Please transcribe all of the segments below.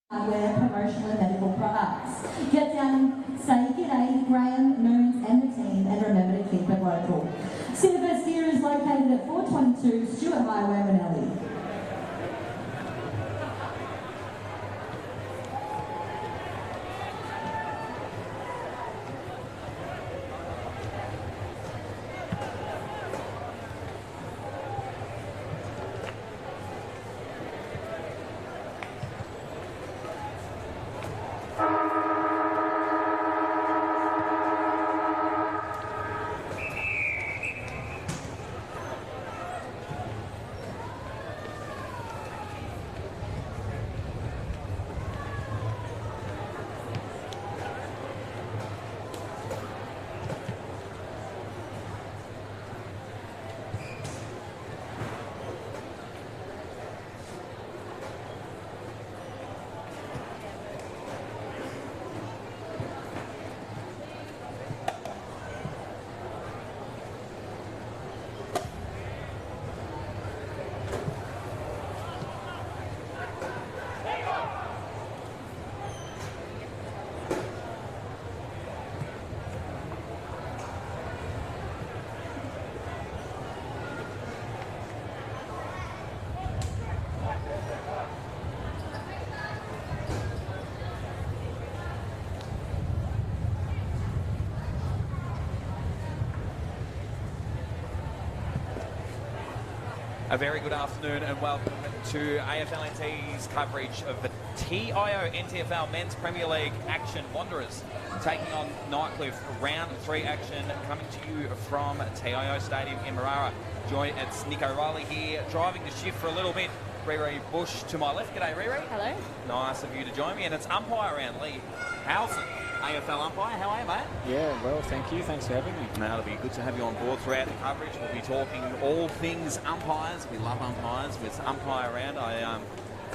hardware, promotional and medical products. Get down and say g'day to Graham, Moons and the team, and remember to keep it local. Cinebus here is located at 422 Stewart Highway, Manelli. A very good afternoon and welcome to AFLNT's coverage of the TIO NTFL Men's Premier League action. Wanderers taking on Nightcliff, round 3 action coming to you from TIO Stadium in Marara. It's Nick O'Reilly here, driving the shift for a little bit. Riri Bush to my left. G'day, Riri. Hello. Nice of you to join me. And it's umpire round, Lee Howson, AFL umpire. How are you, mate? Yeah, well, thank you. Thanks for having me. Now, it'll be good to have you on board throughout the coverage. We'll be talking all things umpires. We love umpires with umpire round.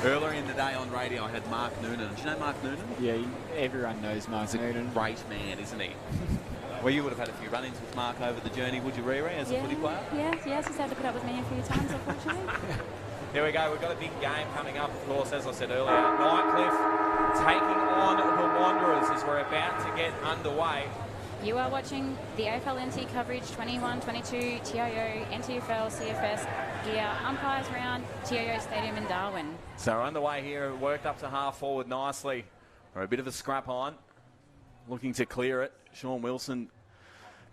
Earlier in the day on radio, I had Mark Noonan. Do you know Mark Noonan? Yeah, everyone knows Mark Noonan. He's a great man, isn't he? Well, you would have had a few run-ins with Mark over the journey, would you, Riri, as a footy player? Yes, he's had to put up with me a few times, unfortunately. Here we go. We've got a big game coming up, of course, as I said earlier. Nightcliff taking on the Wanderers as we're about to get underway. You are watching the AFLNT coverage 21-22 TIO NTFL CFS here, umpires round, TIO Stadium in Darwin. So we're underway here, worked up to half forward nicely. We're a bit of a scrap on, looking to clear it. Sean Wilson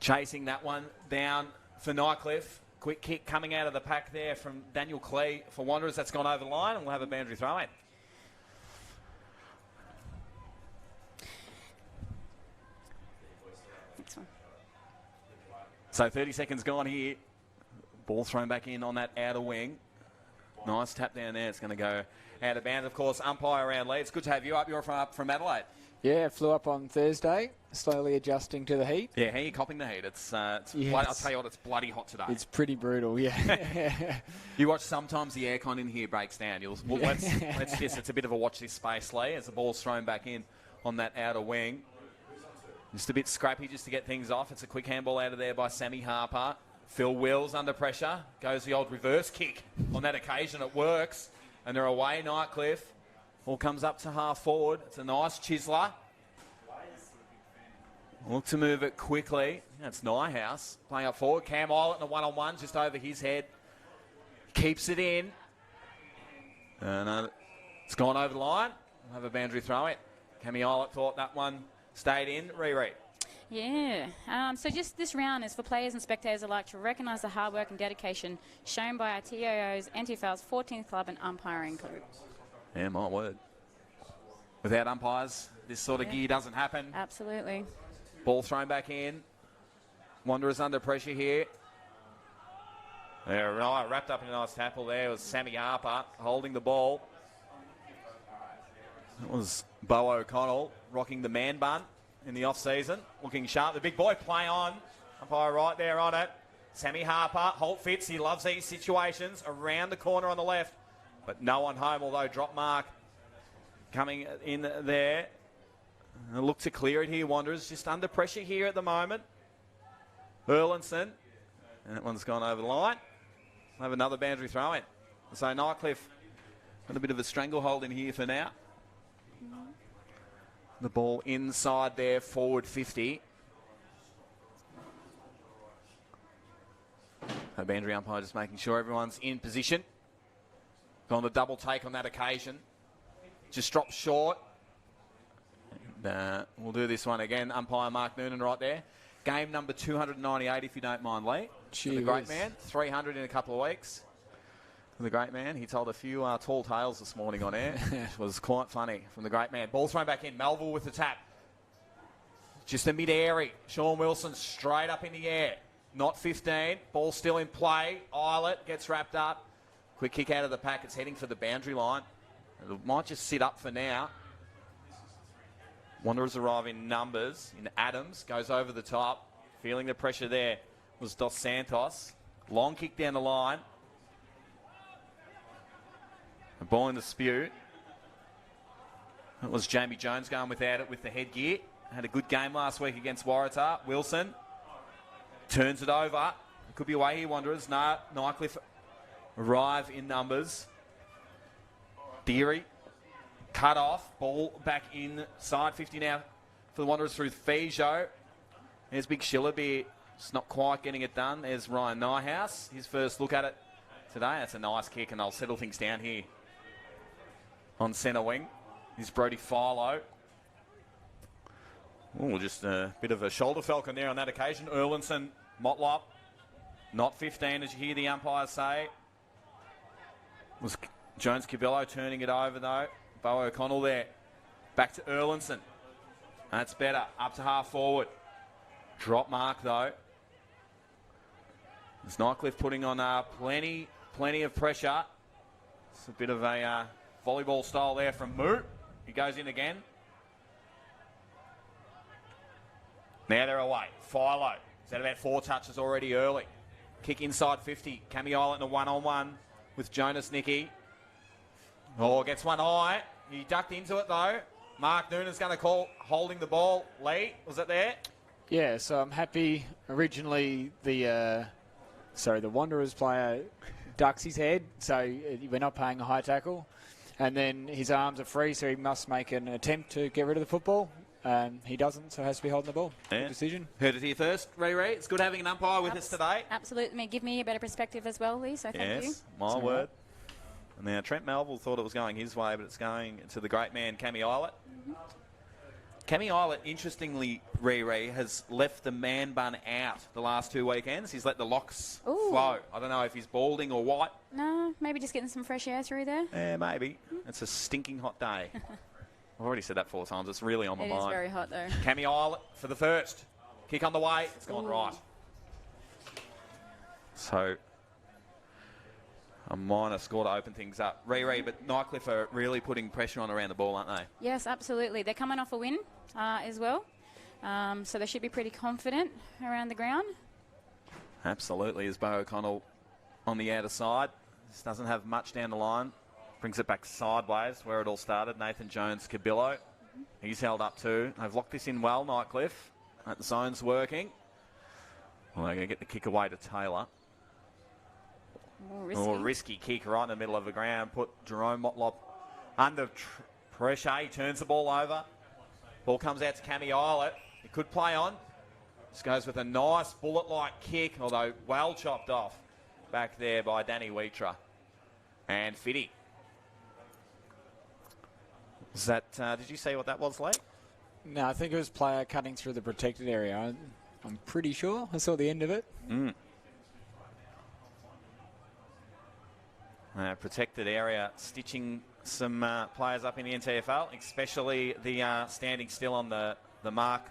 chasing that one down for Nightcliff. Quick kick coming out of the pack there from Daniel Clee for Wanderers. That's gone over the line, and we'll have a boundary throw-in. Next one. So 30 seconds gone here. Ball thrown back in on that outer wing. Nice tap down there. It's going to go out of bounds. Of course, umpire around Lee. It's good to have you up. You're from Adelaide. Yeah, flew up on Thursday, slowly adjusting to the heat. Yeah, how are you copping the heat? It's I'll tell you what, it's bloody hot today. It's pretty brutal, yeah. You watch sometimes the aircon in here breaks down. It's a bit of a watch this space, Lee, as the ball's thrown back in on that outer wing. Just a bit scrappy just to get things off. It's a quick handball out of there by Sammy Harper. Phil Wills under pressure. Goes the old reverse kick. On that occasion, it works. And they're away, Nightcliff. All comes up to half forward. It's a nice chiseler. Look to move it quickly. That's Nyhouse playing up forward. Cam Eilert in a one-on-one just over his head. Keeps it in. And it's gone over the line. We'll have a boundary throw it. Cammy Eilert thought that one stayed in. Riri. Yeah. So just this round is for players and spectators alike to recognise the hard work and dedication shown by our TIO's NTFL's 14th club and umpiring crew. Yeah, my word. Without umpires, this sort of gear doesn't happen. Absolutely. Ball thrown back in. Wanderers under pressure here. They're right, wrapped up in a nice tackle there was Sammy Harper holding the ball. That was Bo O'Connell rocking the man bun in the off-season. Looking sharp. The big boy play on. Umpire right there on it. Sammy Harper, Holt fits. He loves these situations. Around the corner on the left. But no one home, although drop mark coming in there. Look to clear it here, Wanderers. Just under pressure here at the moment. Erlinson. And that one's gone over the line. We'll have another boundary throw in. So Nightcliff got a bit of a stranglehold in here for now. The ball inside there, forward 50. The boundary umpire just making sure everyone's in position. Gone the double take on that occasion. Just dropped short. And, we'll do this one again. Umpire Mark Noonan right there. Game number 298, if you don't mind, Lee. For the great man. 300 in a couple of weeks. For the great man. He told a few tall tales this morning on air. It was quite funny from the great man. Ball thrown back in. Melville with the tap. Just a mid-airy. Sean Wilson straight up in the air. Not 15. Ball still in play. Eilert gets wrapped up. Quick kick out of the pack. It's heading for the boundary line. It might just sit up for now. Wanderers arrive in numbers. In Adams. Goes over the top. Feeling the pressure there was Dos Santos. Long kick down the line. A ball in dispute. It was Jamie Jones going without it with the headgear. Had a good game last week against Waratah. Wilson turns it over. It could be away here, Wanderers. No, Nightcliff arrive in numbers. Deary cut off. Ball back inside 50 now for the Wanderers through Fijo. There's Big Shillabeer. It's not quite getting it done. There's Ryan Nyhouse. His first look at it today. That's a nice kick, and they'll settle things down here on centre wing. Here's Brody Philo. Oh, just a bit of a shoulder falcon there on that occasion. Erlinson, Motlop, not 15 as you hear the umpires say. It was Jones Cabello turning it over though. Bo O'Connell there. Back to Erlinson. That's better. Up to half forward. Drop mark though. There's Nightcliff putting on plenty of pressure. It's a bit of a volleyball style there from Moo. He goes in again. Now they're away. Philo. He's had about 4 touches already early. Kick inside 50. Cammy Island in a one-on-one with Jonas Nicky. Oh, gets one high. He ducked into it though. Mark Noonan's going to call holding the ball. Lee, was it there? Yeah, so I'm happy. Originally, the Wanderers player ducks his head, so we're not paying a high tackle. And then his arms are free, so he must make an attempt to get rid of the football. He doesn't, so has to be holding the ball. Yeah. Good decision. Heard it here first. Ray, it's good having an umpire with us today. Absolutely. Give me a better perspective as well, Lee, so thank you. Yes, my word. And now Trent Melville thought it was going his way, but it's going to the great man, Cammy Eilert. Cammy Eilert, interestingly, Ray, has left the man bun out the last 2 weekends. He's let the locks flow. I don't know if he's balding or what. No, maybe just getting some fresh air through there. Yeah, maybe. It's a stinking hot day. I've already said that 4 times. It's really on my mind. It is very hot, though. Cammy Eilert for the first. Kick on the way. It's gone right. So, a minor score to open things up. Ray, but Nightcliff are really putting pressure on around the ball, aren't they? Yes, absolutely. They're coming off a win as well. So they should be pretty confident around the ground. Absolutely. As Bo O'Connell on the outer side. This doesn't have much down the line. Brings it back sideways where it all started. Nathan Jones-Cabillo. He's held up too. They've locked this in well, Nightcliff. That zone's working. Well, they're going to get the kick away to Taylor. Risky kick right in the middle of the ground. Put Jerome Motlop under pressure. He turns the ball over. Ball comes out to Cammy Eilert. He could play on. Just goes with a nice bullet-like kick, although well chopped off back there by Danny Wheatra. And Fitty. Is that, did you see what that was, Lee? No, I think it was player cutting through the protected area. I'm pretty sure. I saw the end of it. Protected area, stitching some players up in the NTFL, especially the standing still on the mark.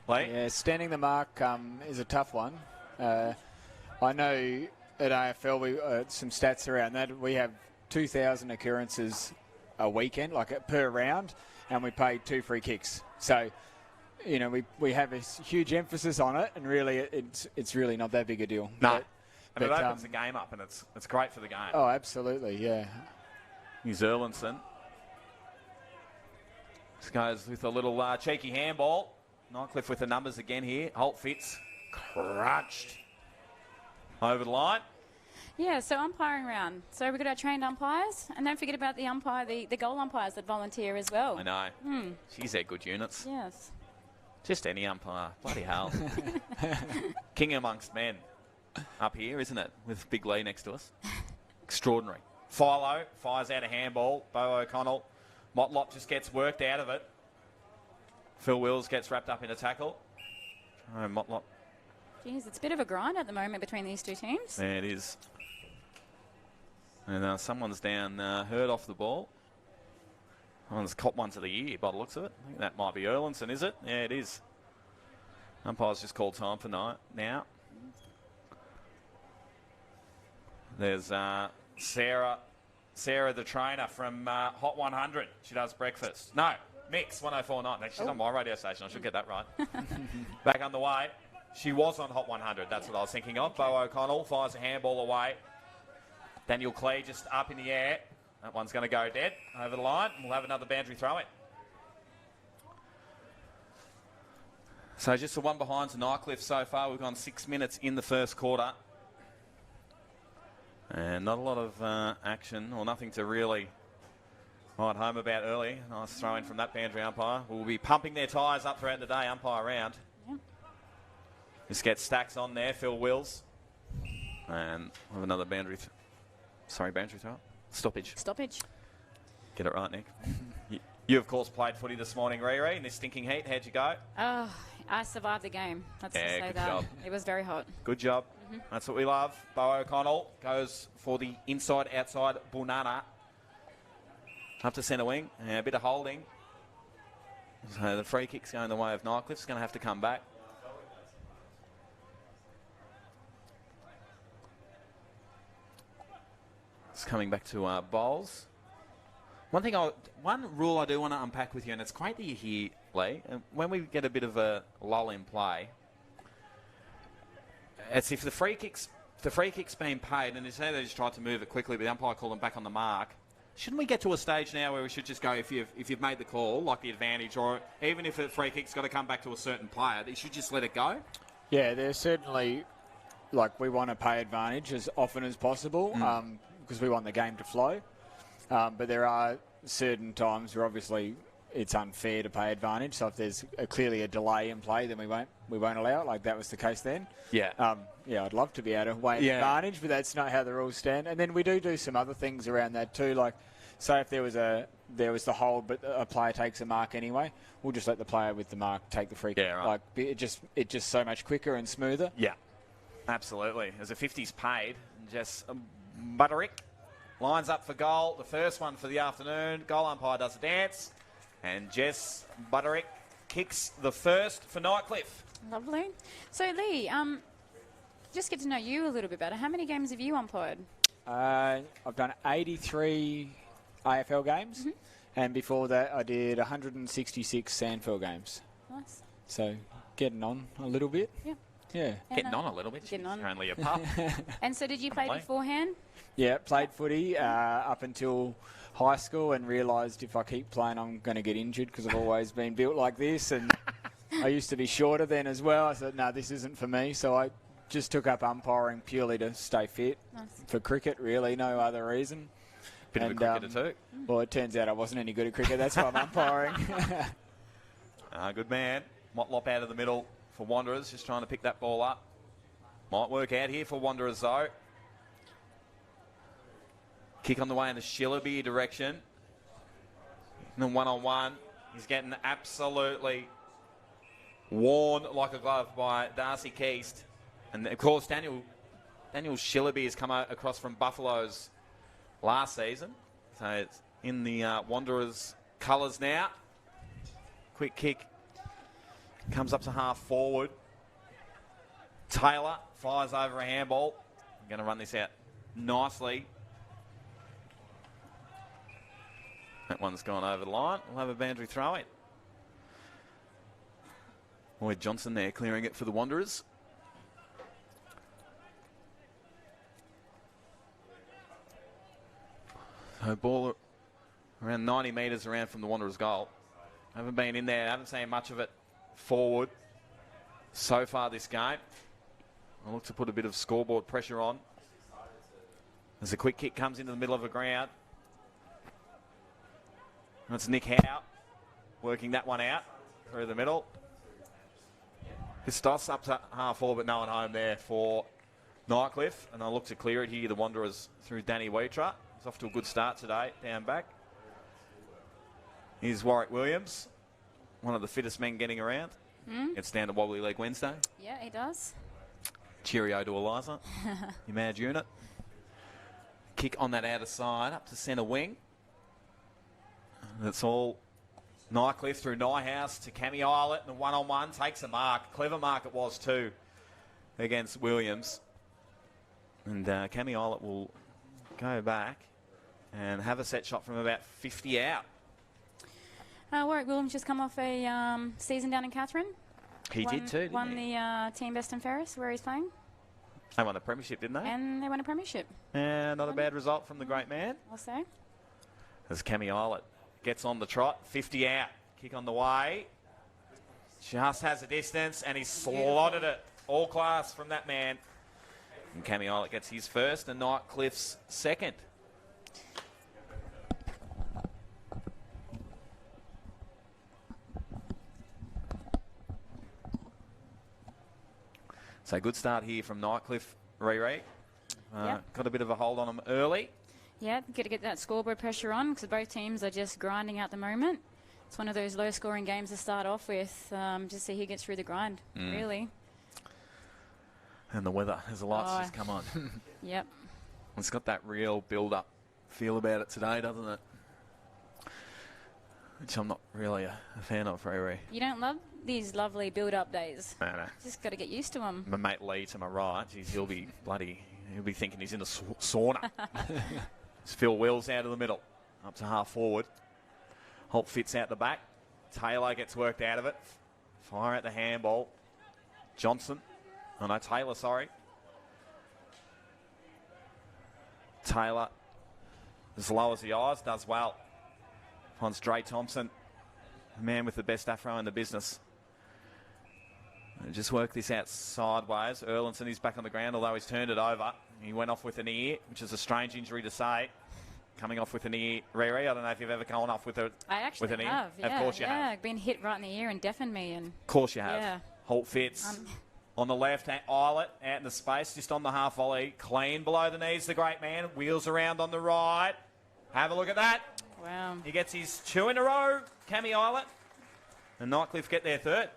Lee? Yeah, standing the mark is a tough one. I know at AFL, we some stats around that. We have 2,000 occurrences a weekend, like per round, and we pay 2 free kicks. So, you know, we have a huge emphasis on it, and really, it's really not that big a deal. No. But it opens the game up, and it's great for the game. Oh, absolutely, yeah. Here's Erlinson. This goes with a little cheeky handball. Nightcliff with the numbers again here. Holt Fitz crunched over the line. Yeah, so umpiring round. So we've got our trained umpires, and don't forget about the umpire, the goal umpires that volunteer as well. I know. She's their good units. Yes. Just any umpire. Bloody hell. King amongst men. Up here, isn't it? With Big Lee next to us. Extraordinary. Philo fires out a handball. Bo O'Connell. Motlop just gets worked out of it. Phil Wills gets wrapped up in a tackle. Oh, Motlop. Jeez, it's a bit of a grind at the moment between these two teams. Yeah, it is. And someone's down hurt off the ball. Someone's caught one to the ear by the looks of it. I think that might be Erlinson, is it? Yeah, it is. Umpire's just called time for now. There's Sarah the trainer from Hot 100. She does breakfast. No, Mix 104.9. She's on my radio station. I should get that right. Back on the way. She was on Hot 100. That's what I was thinking of. Bo O'Connell fires a handball away. Daniel Clee just up in the air. That one's going to go dead over the line. We'll have another boundary throw-in. So just the one behind to Nightcliff so far. We've gone 6 minutes in the first quarter. And not a lot of action or nothing to really write home about early. Nice throw-in from that boundary umpire. We'll be pumping their tyres up throughout the day, umpire round. Yep. Just get Stacks on there, Phil Wills. And we'll have another boundary throw. Stoppage. Get it right, Nick. You, of course, played footy this morning, Riri, in this stinking heat. How'd you go? Oh, I survived the game. Let's just say good that. job. It was very hot. Good job. That's what we love. Bo O'Connell goes for the inside-outside Bunana. Up to centre wing. And a bit of holding. So the free kick's going the way of Nightcliff. It's going to have to come back. It's coming back to Bowles. One rule I do want to unpack with you, and it's great that you're here, Lee. And when we get a bit of a lull in play, it's if the free kick's been paid, and they say they just tried to move it quickly, but the umpire called them back on the mark. Shouldn't we get to a stage now where we should just go, if you've made the call, like the advantage, or even if the free kick's got to come back to a certain player, you should just let it go? Yeah, there's certainly, we want to pay advantage as often as possible because we want the game to flow. But there are certain times where obviously it's unfair to pay advantage. So if there's clearly a delay in play, then we won't allow it. Like that was the case then. Yeah. I'd love to be able to weigh advantage, but that's not how the rules stand. And then we do some other things around that too. Like, say if there was the hold, but a player takes a mark anyway, we'll just let the player with the mark take the free kick. Yeah, right. Like it just so much quicker and smoother. Yeah, absolutely. As a 50's paid, Jess Butterick lines up for goal. The first one for the afternoon. Goal umpire does a dance. And Jess Butterick kicks the first for Nightcliff. Lovely. So, Lee, just get to know you a little bit better. How many games have you umpired? I've done 83 AFL games. And before that, I did 166 Sandfeld games. Nice. So, getting on a little bit. Yeah. Yeah. Getting on a little bit. Getting on. You're only a pup. And so did you play beforehand? Yeah, played footy up until high school and realised if I keep playing I'm going to get injured because I've always been built like this, and I used to be shorter then as well. I said, no, this isn't for me. So I just took up umpiring purely to stay fit. Nice. For cricket, really, no other reason. Bit of a cricketer too. Well, it turns out I wasn't any good at cricket. That's why I'm umpiring. Good man. Motlop out of the middle for Wanderers, just trying to pick that ball up. Might work out here for Wanderers though. Kick on the way in the Shillaby direction. And then one-on-one. He's getting absolutely worn like a glove by Darcy Keast. And of course, Daniel Shillaby has come across from Buffaloes last season. So it's in the Wanderers colours now. Quick kick. Comes up to half forward. Taylor fires over a handball. I'm going to run this out nicely. That one's gone over the line. We'll have a boundary throw in. Lloyd Johnson there clearing it for the Wanderers. So ball around 90 metres around from the Wanderers goal. Haven't been in there. Haven't seen much of it forward so far this game. I'll look to put a bit of scoreboard pressure on. As a quick kick comes into the middle of the ground. That's Nick Howe working that one out through the middle. Pistos up to half forward, but no one home there for Nightcliff. And they'll look to clear it here. The Wanderers through Danny Wheatra. He's off to a good start today, down back. Here's Warwick Williams, one of the fittest men getting around. Gets down to Wobbly Leg Wednesday. Yeah, he does. Cheerio to Eliza. You mad unit. Kick on that outer side up to centre wing. That's all Nightcliff through Nyhouse to Cammy Islet, and a one-on-one takes a mark. Clever mark it was too against Williams. And Cammy Islet will go back and have a set shot from about 50 out. Warwick Williams just come off a season down in Catherine. He did too, didn't won he? the team best in Ferris, where he's playing. They won the premiership, didn't they? And they won a premiership. And not a bad result from the great man. I'll say. As Cammy Islet gets on the trot, 50 out. Kick on the way. Just has a distance, and he slotted it. All class from that man. And Cammy Islet gets his first, and Nightcliff's second. So good start here from Nightcliff, Riri. Yep. Got a bit of a hold on them early. Yeah, got to get that scoreboard pressure on because both teams are just grinding at the moment. It's one of those low-scoring games to start off with. Just see who gets through the grind, really. And the weather, as the lights just come on. Yep. It's got that real build-up feel about it today, doesn't it? Which I'm not really a fan of, Riri. You don't love these lovely build-up days. No. Just got to get used to them. My mate Lee to my right, geez, he'll be thinking he's in a sauna. It's Phil Wills out of the middle, up to half forward. Holt fits out the back. Taylor gets worked out of it. Fire at the handball. Johnson. Oh no, Taylor, sorry. Taylor, as low as the eyes, does well. Finds Dre Thompson, the man with the best afro in the business. And just work this out sideways. Erlinson is back on the ground, although he's turned it over. He went off with an ear, which is a strange injury to say. Coming off with an ear. Riri, I don't know if you've ever gone off with an ear. Have. Yeah, of course you have. Been hit right in the ear and deafened me. And of course you have. Yeah. Holt fits. On the left hand, Islet out in the space, just on the half volley. Clean below the knees, the great man. Wheels around on the right. Have a look at that. Wow. He gets his 2 in a row, Cammy Islet. And Nightcliff get their third.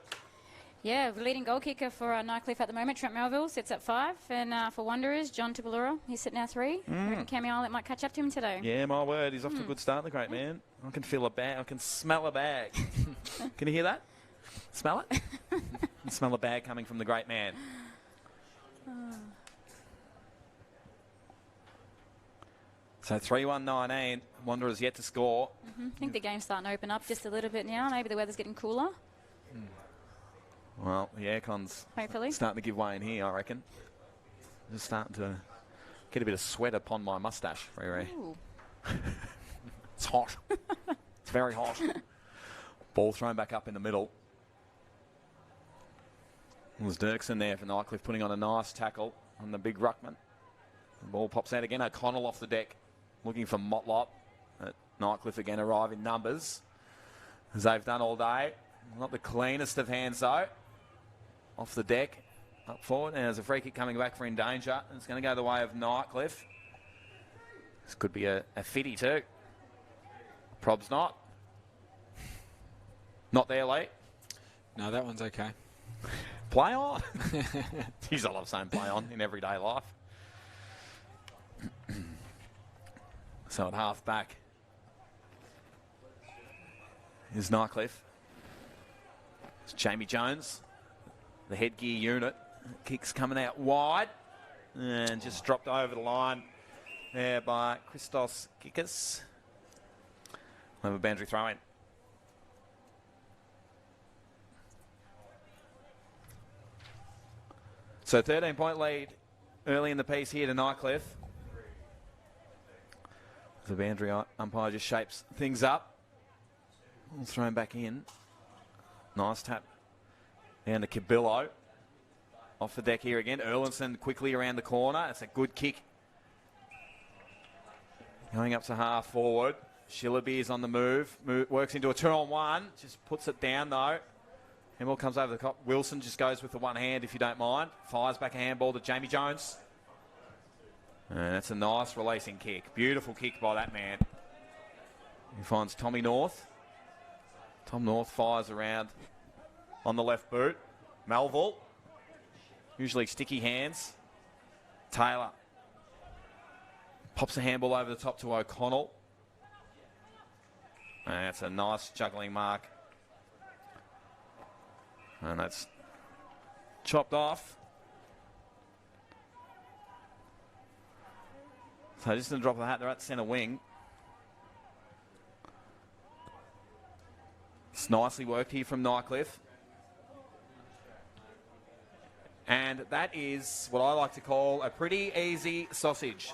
Yeah, leading goal kicker for Nightcliff at the moment, Trent Melville, sits at 5. And for Wanderers, John Tupalura, he's sitting at 3. I reckon Cammy Islet might catch up to him today. Yeah, my word, he's off to a good start, the great man. I can feel a bag, I can smell a bag. Can you hear that? Smell it? I can smell a bag coming from the great man. So 3-1-19, Wanderers yet to score. I think the game's starting to open up just a little bit now. Maybe the weather's getting cooler. Well, the aircon's Hopefully. starting to give way in here, I reckon. Just starting to get a bit of sweat upon my mustache, Riri. It's hot. It's very hot. Ball thrown back up in the middle. It was Dirksen there for Nightcliff putting on a nice tackle on the big ruckman. The ball pops out again. O'Connell off the deck looking for Motlop. Nightcliff again arrive in numbers as they've done all day. Not the cleanest of hands though. Off the deck, up forward, and there's a free kick coming back for In Danger. And it's going to go the way of Nightcliff. This could be a fitty too. Prob's not. Not there, Lee. No, that one's okay. Play on. Jeez, I love saying play on in everyday life. So at half back is Nightcliff. It's Jamie Jones, the headgear unit. Kicks coming out wide and just dropped over the line there by Christos Kikas. We'll have a boundary throw in. So 13-point lead early in the piece here to Nightcliff. The boundary umpire just shapes things up. We'll throw him back in. Nice tap down to Cabillo. Off the deck here again. Erlinson quickly around the corner. It's a good kick Going up to half forward. Shillabeer's on the move. Works into a 2-on-1. Just puts it down, though. Handball comes over the top. Wilson just goes with the one hand, if you don't mind. Fires back a handball to Jamie Jones. And that's a nice releasing kick. Beautiful kick by that man. He finds Tommy North. Tom North fires around on the left boot. Melville. Usually sticky hands. Taylor. Pops a handball over the top to O'Connell. And that's a nice juggling mark. And that's chopped off. So just in the drop of the hat, they're at centre wing. It's nicely worked here from Nightcliff. And that is what I like to call a pretty easy sausage.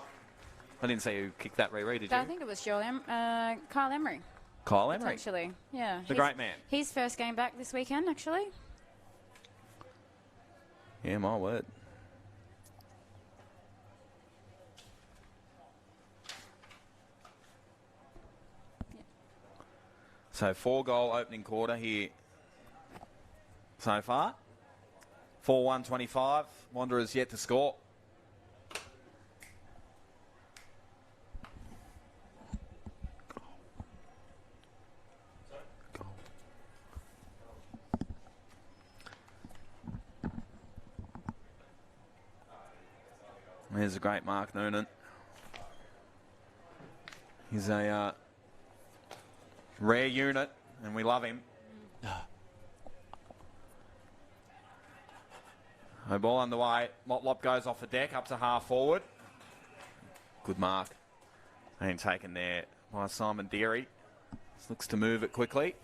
I didn't see who kicked that, Riri, did you? I think it was Kyle Emery. Kyle Emery. Actually, yeah. The great man. His first game back this weekend, actually. Yeah, my word. Yeah. So 4-goal opening quarter here so far. 4-1-25. Wanderers yet to score. There's a great Mark Noonan. He's a rare unit, and we love him. No ball underway. Motlop goes off the deck up to half forward. Good mark. And taken there by Simon Deary. Just looks to move it quickly.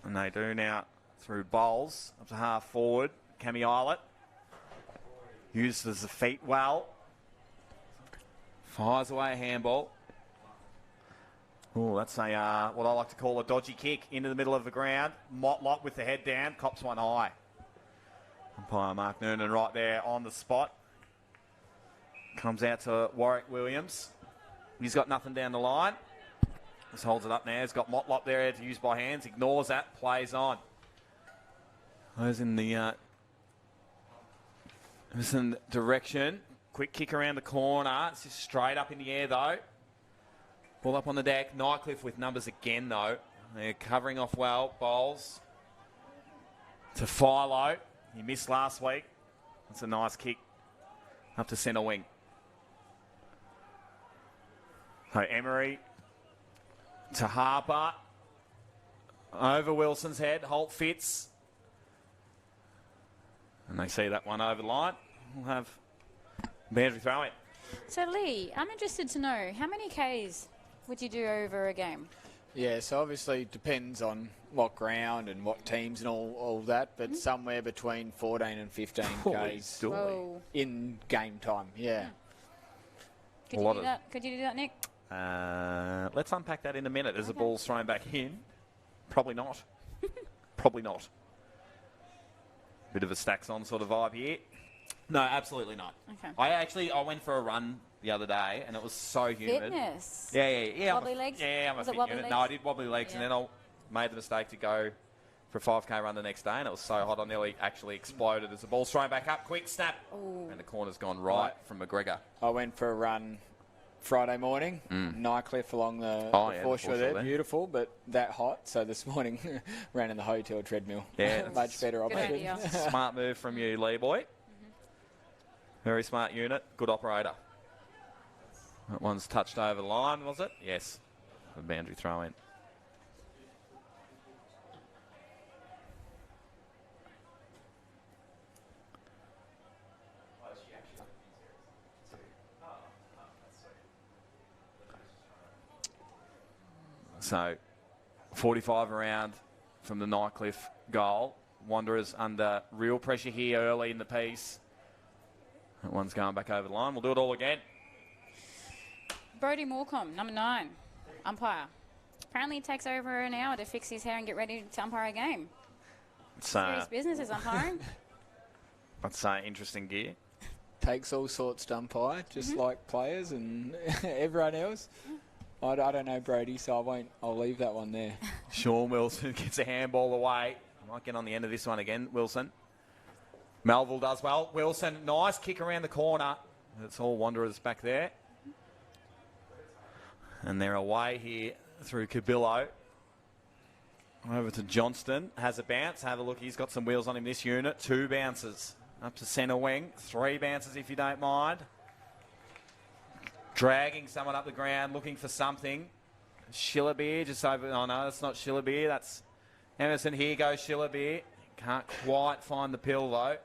And they do now through Bowles up to half forward. Cammy Eilert uses the feet well. Fires away a handball. Oh, that's a what I like to call a dodgy kick into the middle of the ground. Motlop with the head down, cops one high. Umpire Mark Noonan right there on the spot. Comes out to Warwick Williams. He's got nothing down the line. Just holds it up now. He's got Motlop there to use by hands. Ignores that. Plays on. Goes in the direction. Quick kick around the corner. It's just straight up in the air, though. Ball up on the deck. Nightcliff with numbers again, though. They're covering off well. Bowles to Philo. He missed last week. That's a nice kick up to centre wing. So Emery to Harper. Over Wilson's head. Holt fits. And they see that one over the line. We'll have boundary throw in. So, Lee, I'm interested to know, how many Ks would you do over a game? Yeah, so obviously it depends on what ground and what teams and all that, but somewhere between 14 and 15 Ks Whoa. in game time, yeah. Could you do that? Could you do that, Nick? Let's unpack that in a minute as the ball's thrown back in. Probably not. Probably not. Bit of a stacks on sort of vibe here. No, absolutely not. Okay. I went for a run the other day and it was so humid. Fitness. Yeah. Wobbly legs? Yeah, I'm a Was it fit wobbly unit. legs? No, I did wobbly legs and then I made the mistake to go for a 5K run the next day and it was so hot I nearly actually exploded as the ball's thrown back up. Quick snap. Ooh. And the corner's gone right from McGregor. I went for a run Friday morning, Nightcliff along the foreshore there. Beautiful, but that hot. So this morning, ran in the hotel treadmill. Yeah. Much better option. idea. Smart move from you, Lee boy. Very smart unit. Good operator. That one's touched over the line, was it? Yes. The boundary throw in. So, 45 around from the Nightcliff goal. Wanderers under real pressure here early in the piece. That one's going back over the line. We'll do it all again. Brodie Morecombe, number 9, umpire. Apparently it takes over an hour to fix his hair and get ready to umpire a game. It's Serious business is umpiring. that's interesting gear. Takes all sorts to umpire, just like players and everyone else. I don't know Brady, so I won't. I'll leave that one there. Sean Wilson gets a handball away. Might get on the end of this one again, Wilson. Melville does well. Wilson, nice kick around the corner. It's all Wanderers back there. And they're away here through Cabillo. Over to Johnston. Has a bounce. Have a look. He's got some wheels on him this unit. 2 bounces. Up to centre wing. 3 bounces if you don't mind. Dragging someone up the ground, looking for something. Schillerbeer just over. Oh no, that's not Schillerbeer. That's Emerson. Here goes Schillerbeer. Can't quite find the pill though.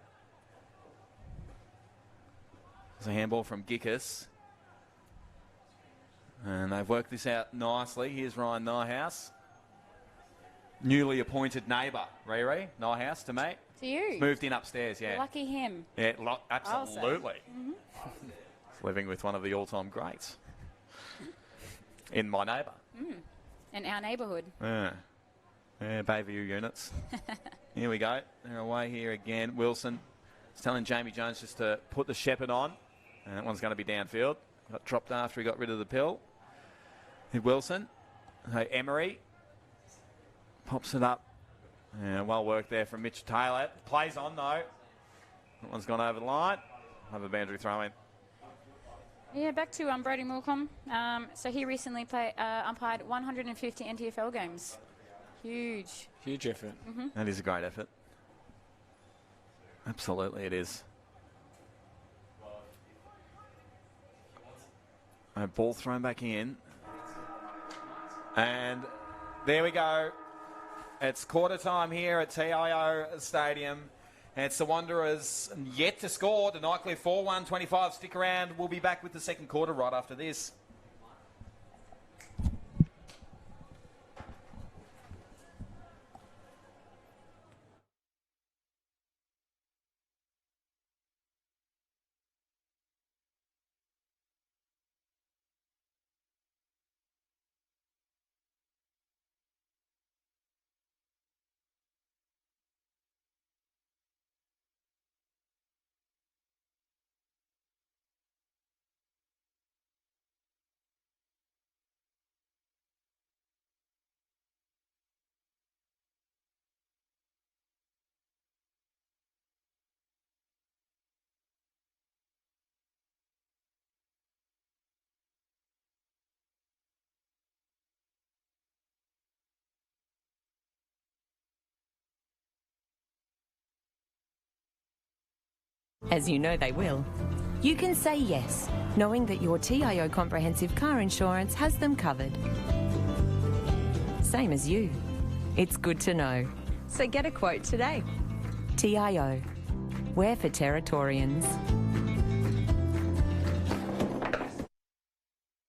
There's a handball from Gickus. And they've worked this out nicely. Here's Ryan Nyhouse. Newly appointed neighbour, Riri, Nyhouse to me. To you. Moved in upstairs, yeah. Lucky him. Yeah, absolutely. He's living with one of the all-time greats. In my neighbour. In our neighbourhood. Yeah, Bayview units. Here we go. They're away here again. Wilson is telling Jamie Jones just to put the Shepherd on. And that one's going to be downfield. Got dropped after he got rid of the pill. Wilson. Hey, Emery. Pops it up. Yeah, well worked there from Mitch Taylor. Plays on though. That one's gone over the line. Have a boundary throw in. Yeah, back to Brody Morecambe. So he recently umpired 150 NTFL games. Huge. Huge effort. That is a great effort. Absolutely it is. A ball thrown back in. And there we go. It's quarter time here at TIO Stadium. And it's the Wanderers yet to score. The Nightcliff 4-1-25. Stick around. We'll be back with the second quarter right after this. As you know they will. You can say yes, knowing that your TIO comprehensive car insurance has them covered. Same as you. It's good to know. So get a quote today. TIO. We're for Territorians.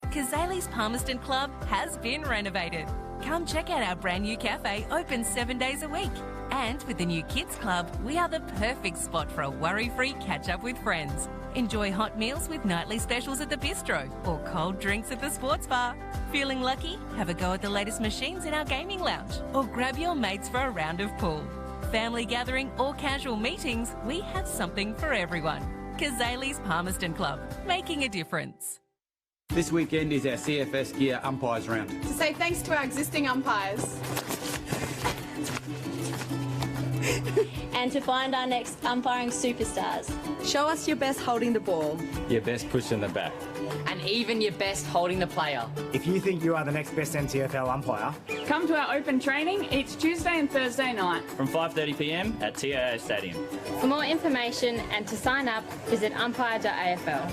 Kazali's Palmerston Club has been renovated. Come check out our brand new cafe, open 7 days a week. And with the new Kids Club, we are the perfect spot for a worry-free catch-up with friends. Enjoy hot meals with nightly specials at the bistro or cold drinks at the sports bar. Feeling lucky? Have a go at the latest machines in our gaming lounge or grab your mates for a round of pool. Family gathering or casual meetings, we have something for everyone. Kazali's Palmerston Club, making a difference. This weekend is our CFS Gear Umpires Round. To say thanks to our existing umpires. And to find our next umpiring superstars. Show us your best holding the ball. Your best push in the back. And even your best holding the player. If you think you are the next best NTFL umpire, Come to our open training each Tuesday and Thursday night. From 5:30 p.m. at TIO Stadium. For more information and to sign up, visit umpire.afl.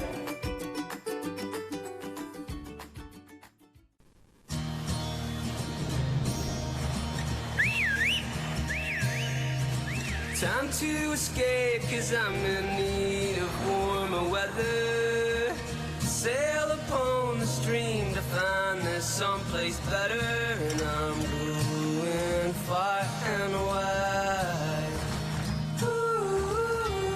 Time to escape, cause I'm in need of warmer weather. Sail upon the stream to find there's someplace better. And I'm going far and wide. Ooh.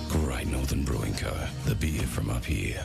Great Northern Brewing Co., the beer from up here.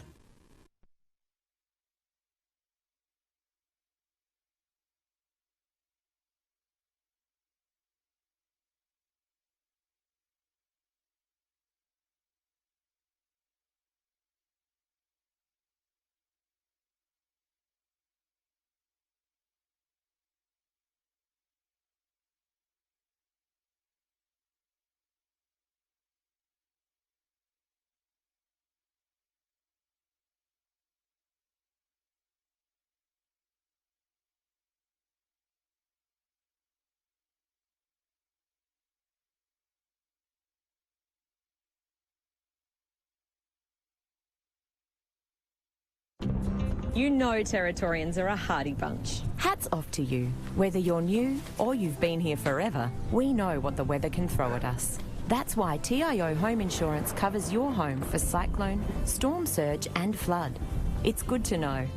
You know Territorians are a hardy bunch. Hats off to you. Whether you're new or you've been here forever, we know what the weather can throw at us. That's why TIO Home Insurance covers your home for cyclone, storm surge and flood. It's good to know.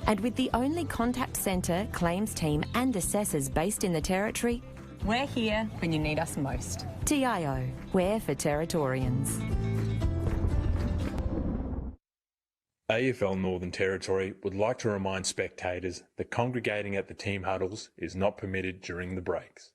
And with the only contact centre, claims team and assessors based in the Territory, We're here when you need us most. TIO, we're for Territorians. AFL Northern Territory would like to remind spectators that congregating at the team huddles is not permitted during the breaks.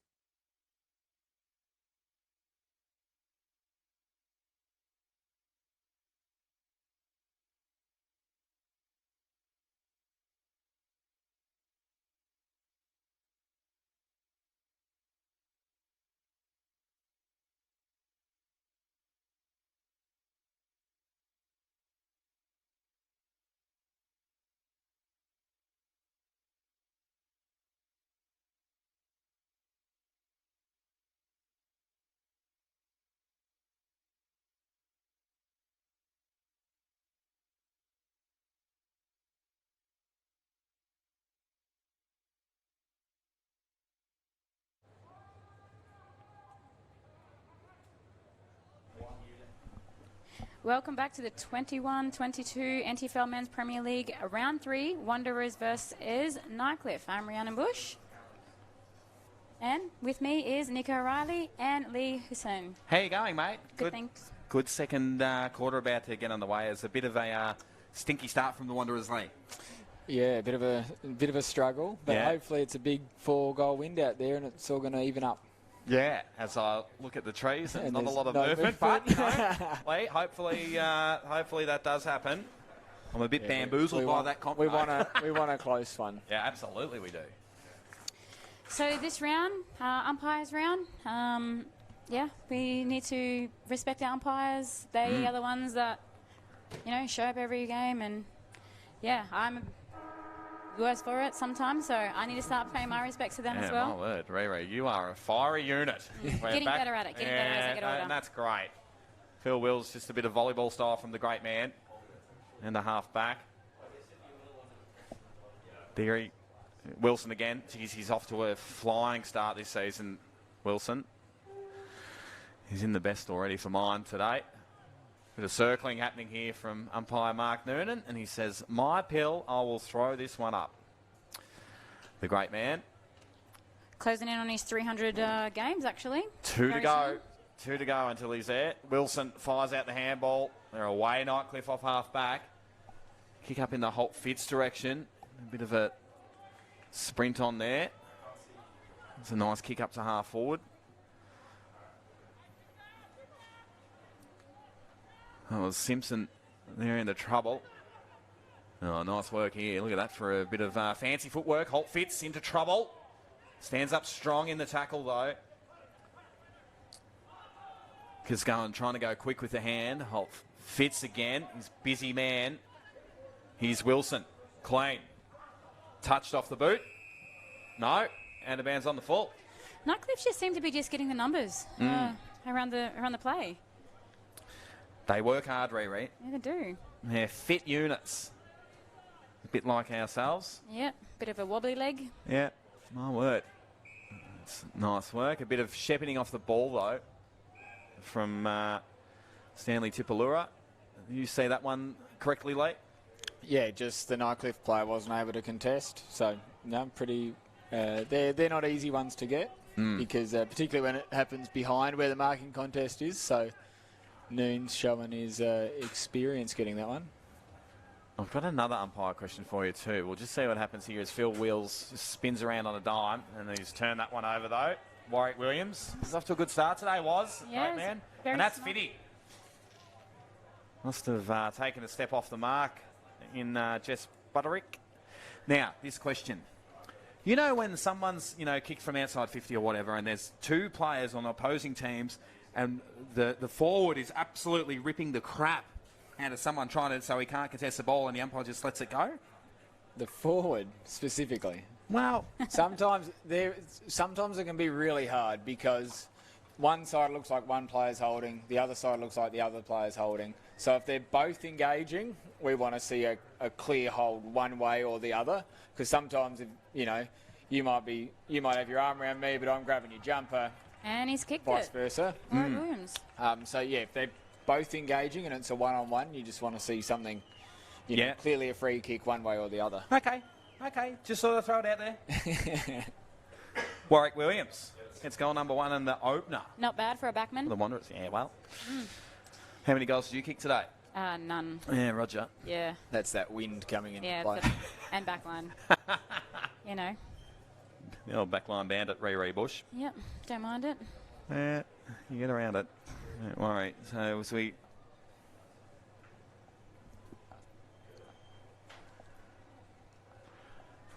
Welcome back to the 21-22 NTFL Men's Premier League Round 3, Wanderers versus Nightcliff. I'm Rhiannon Bush. And with me is Nico O'Reilly and Lee Hussein. How you going, mate? Good, thanks. Good second quarter about to get underway. It's a bit of a stinky start from the Wanderers, Lee. Yeah, a bit of a struggle, but hopefully it's a big 4-goal wind out there and it's all going to even up. Yeah, as I look at the trees, there's not a lot of movement, but you know, Lee, hopefully that does happen. I'm a bit bamboozled by that comp. We want a close one. Yeah, absolutely we do. So this round, umpires round, we need to respect our umpires. They are the ones that, show up every game, and I'm worse for it sometimes, so I need to start paying my respects to them as well. My word, Riri, you are a fiery unit. Getting better at it, getting better as I get older. And that's great. Phil Wills, just a bit of volleyball style from the great man. And the half back. Deary. Wilson again. Jeez, he's off to a flying start this season, Wilson. He's in the best already for mine today. Bit of circling happening here from umpire Mark Noonan, and he says, my pill, I will throw this one up. The great man. Closing in on his 300 games, actually. Two to go until he's there. Wilson fires out the handball. They're away, Nightcliff off half back. Kick up in the Holt Fitz direction. A bit of a sprint on there. It's a nice kick up to half forward. That was Simpson there in the trouble. Oh, nice work here. Look at that for a bit of fancy footwork. Holt Fitz into trouble. Stands up strong in the tackle, though. Trying to go quick with the hand. Holt Fitz again. He's busy man. Here's Wilson. Clean. Touched off the boot. No. And the bounds on the full. Nightcliff just seem to be just getting the numbers around the play. They work hard, Riri. Yeah, they do. They're fit units. A bit like ourselves. Yeah, bit of a wobbly leg. Yeah, my word. It's nice work. A bit of shepherding off the ball, though, from Stanley Tipalura. You see that one correctly, Lee? Yeah, just the Nightcliff player wasn't able to contest. So, pretty... they're not easy ones to get because particularly when it happens behind where the marking contest is. So... Noon's showing his experience getting that one. I've got another umpire question for you too. We'll just see what happens here as Phil Wills just spins around on a dime and he's turned that one over though. Warwick Williams is off to a good start today, great man. And that's Fiddy. Must have taken a step off the mark in Jess Butterick. Now, this question. You know when someone's, kicked from outside 50 or whatever and there's two players on opposing teams and the forward is absolutely ripping the crap out of someone so he can't contest the ball and the umpire just lets it go? The forward, specifically. Well, sometimes it can be really hard because one side looks like one player's holding, the other side looks like the other player's holding. So if they're both engaging, we want to see a clear hold one way or the other. Because sometimes, if, you know, you might have your arm around me, but I'm grabbing your jumper. And he's kicked vice it. versa. Williams. So yeah, if they're both engaging and it's a one-on-one, you just want to see something, you know, clearly a free kick one way or the other. Okay. Just sort of throw it out there. Warwick Williams gets goal number 1 in the opener. Not bad for a backman. The Wanderers, yeah, well. How many goals did you kick today? None. Yeah, Roger. Yeah. That's that wind coming in. Yeah, play. and backline. You know. The old backline bandit, Riri Bush. Yep, don't mind it. Yeah, you get around it. Don't worry. So as we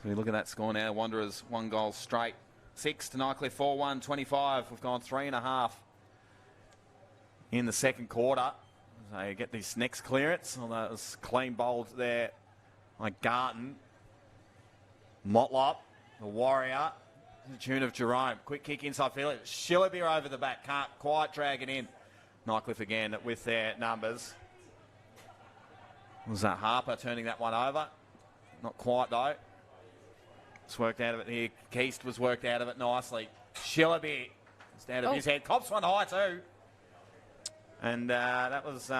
look at that score now, Wanderers 1 goal straight. 6 to Nightcliff 4-1, 25. We've gone 3.5 in the second quarter. So you get this next clearance. Although it was clean bowled there by Garton. Motlop, the Warrior, to the tune of Jerome. Quick kick inside field. Shillabeer over the back. Can't quite drag it in. Nightcliff again with their numbers. Was that Harper turning that one over? Not quite though. It's worked out of it here. Keast was worked out of it nicely. Shillabeer just out of his head. Cops one high too. And that was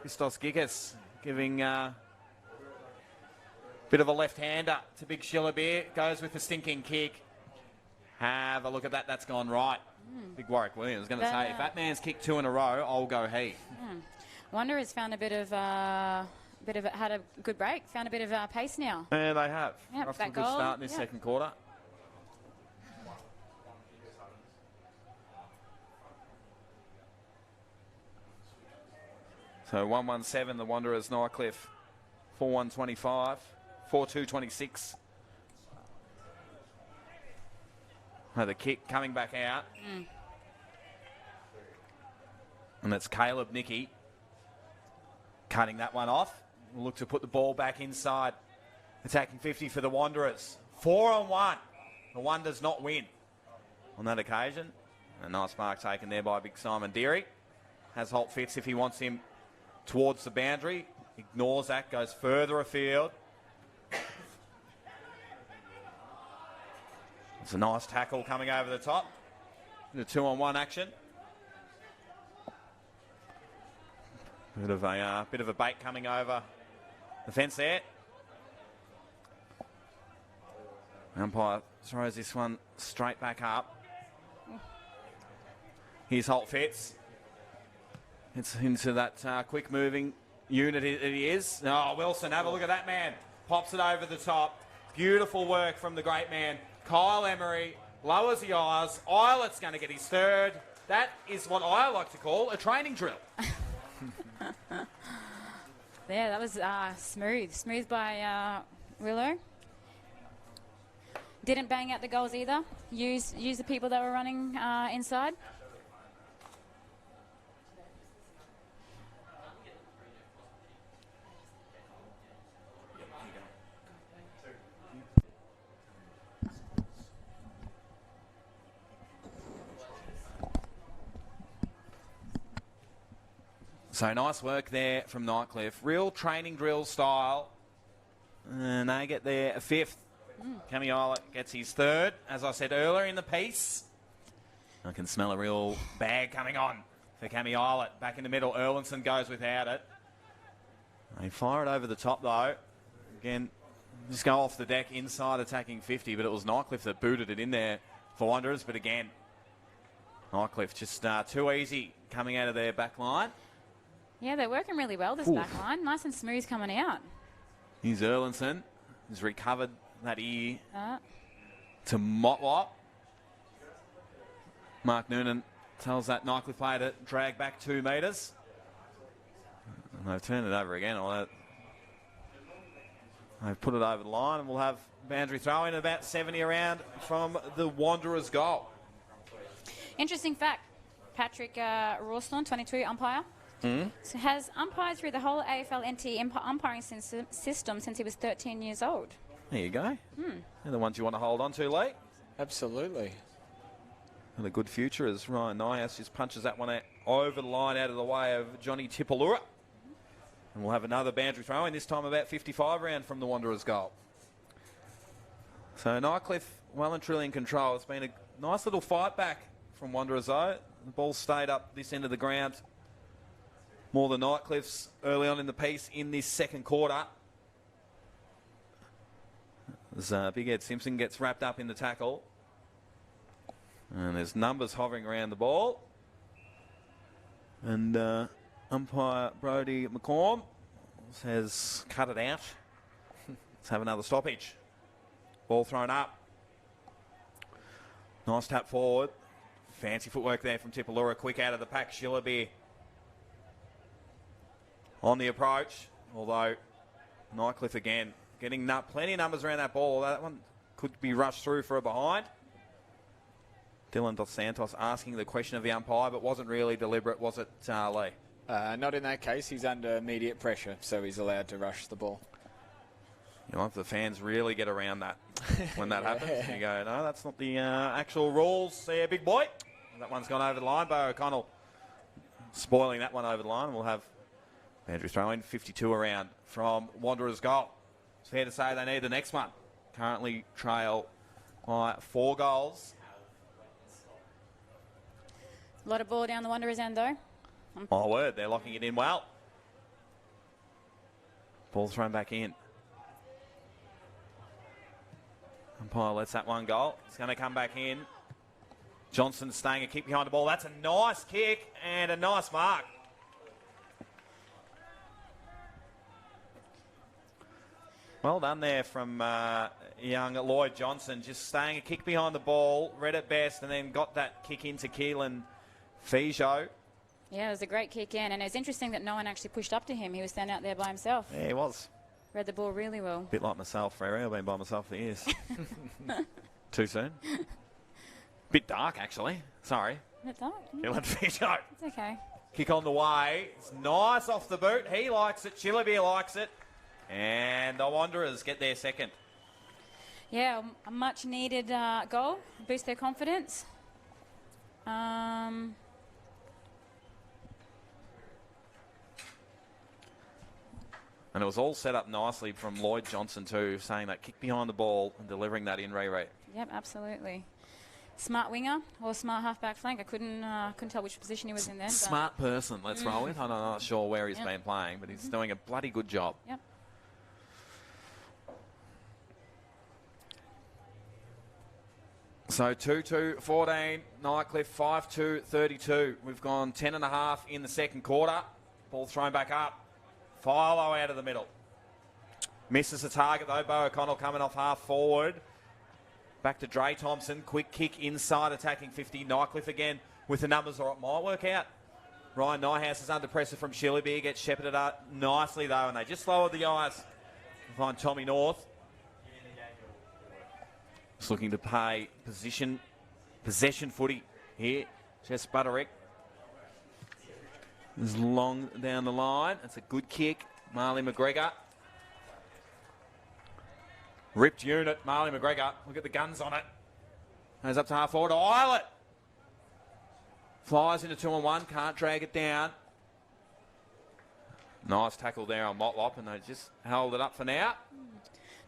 Christos Gigas giving bit of a left-hander to Big Shillabeer. Goes with the stinking kick. Have a look at that. That's gone right. Big Warwick Williams. Going to say, if that man's kicked 2 in a row, I'll go he. Wanderers found had a good break. Found a bit of pace now. And they have. Yep, Off to a good start in this second quarter. So 1-1-7, the Wanderers, Nightcliff. 4-1-25. 4-2-26. The kick coming back out. And that's Caleb Nicky cutting that one off. We'll look to put the ball back inside. Attacking 50 for the Wanderers. 4-on-1. The one does not win on that occasion. A nice mark taken there by Big Simon Deary. Has Holt Fitz if he wants him towards the boundary. Ignores that, goes further afield. It's a nice tackle coming over the top. The 2-on-1 action. Bit of a bait coming over the fence there. Umpire throws this one straight back up. Here's Holt Fitz. It's into that quick moving unit it is. Oh, Wilson, have a look at that man. Pops it over the top. Beautiful work from the great man. Kyle Emery lowers the eyes. Islet's going to get his third. That is what I like to call a training drill. Yeah, that was smooth. Smooth by Willow. Didn't bang out the goals either. Use the people that were running inside. So nice work there from Nightcliff. Real training drill style. And they get their 5th. Cammy Islet gets his 3rd, as I said earlier in the piece. I can smell a real bag coming on for Cammy Islet. Back in the middle, Erlinson goes without it. They fire it over the top though. Again, just go off the deck inside attacking 50, but it was Nightcliff that booted it in there for Wanderers. But again, Nightcliff just too easy coming out of their back line. Yeah, they're working really well, this back line. Nice and smooth coming out. Here's Erlinson. He's recovered that ear to Motlop. Mark Noonan tells that Nightcliff player to drag back 2 metres. And they've turned it over again. They've put it over the line, and we'll have boundary throw in about 70 around from the Wanderers' goal. Interesting fact. Patrick Rawstorn, 22, umpire. So has umpired through the whole AFL NT umpiring system since he was 13 years old. There you go. They're the ones you want to hold on to, Lee. Absolutely. And a good future as Ryan Nyhouse just punches that one out over the line out of the way of Johnny Tipalura. And we'll have another boundary throw in, this time about 55 round from the Wanderers' goal. So Nightcliff well and truly in control. It's been a nice little fight back from Wanderers though. The ball stayed up this end of the ground more than Nightcliff's early on in the piece in this second quarter. As Big Ed Simpson gets wrapped up in the tackle. And there's numbers hovering around the ball. And umpire Brodie McCorm has cut it out. Let's have another stoppage. Ball thrown up. Nice tap forward. Fancy footwork there from Tipalura. Quick out of the pack. Shillaby on the approach. Although Nightcliff again getting plenty of numbers around that ball. That one could be rushed through for a behind. Dylan Dos Santos asking the question of the umpire, but wasn't really deliberate, was it, Lee? Not in that case. He's under immediate pressure, so he's allowed to rush the ball. You know, if the fans really get around that when that happens, you go, no, that's not the actual rules there, big boy. That one's gone over the line. Bo O'Connell spoiling that one over the line. We'll have Andrew throw in 52 around from Wanderers' goal. It's fair to say they need the next one. Currently trail by 4 goals. A lot of ball down the Wanderers' end, though. My word, they're locking it in well. Ball thrown back in. Umpire lets that one go. It's going to come back in. Johnson staying a kick behind the ball. That's a nice kick and a nice mark. Well done there from young Lloyd Johnson. Just staying a kick behind the ball, read it best, and then got that kick into Keelan Fijo. Yeah, it was a great kick in, and it's interesting that no one actually pushed up to him. He was standing out there by himself. Yeah, he was. Read the ball really well. Bit like myself, Frere. I've been by myself for years. Too soon. Bit dark, actually. Sorry. Bit dark. Keelan Fijo. It's okay. Kick on the way. It's nice off the boot. He likes it. Chillaby likes it. And the Wanderers get their second. Yeah, a much-needed goal. Boost their confidence. And it was all set up nicely from Lloyd Johnson too, saying that kick behind the ball and delivering that in Ray. Yep, absolutely. Smart winger or smart half-back flank. I couldn't tell which position he was in then. Smart person, let's roll with. I'm not sure where he's been playing, but he's doing a bloody good job. Yep. So 2-2-14, Nightcliff 5-2-32. We've gone 10.5 in the second quarter. Ball thrown back up. Philo out of the middle. Misses the target though. Bo O'Connell coming off half forward. Back to Dre Thompson. Quick kick inside, attacking 50. Nightcliff again with the numbers, or it might work out. Ryan Nyhouse is under pressure from Shillaby. Gets shepherded up nicely though, and they just lowered the eyes to find Tommy North. Just looking to play possession footy here. Jess Butterick is long down the line. It's a good kick. Marley McGregor. Ripped unit. Marley McGregor. Look at the guns on it. Goes up to half forward. Eyelet. Flies into 2-on-1. Can't drag it down. Nice tackle there on Motlop, and they just held it up for now.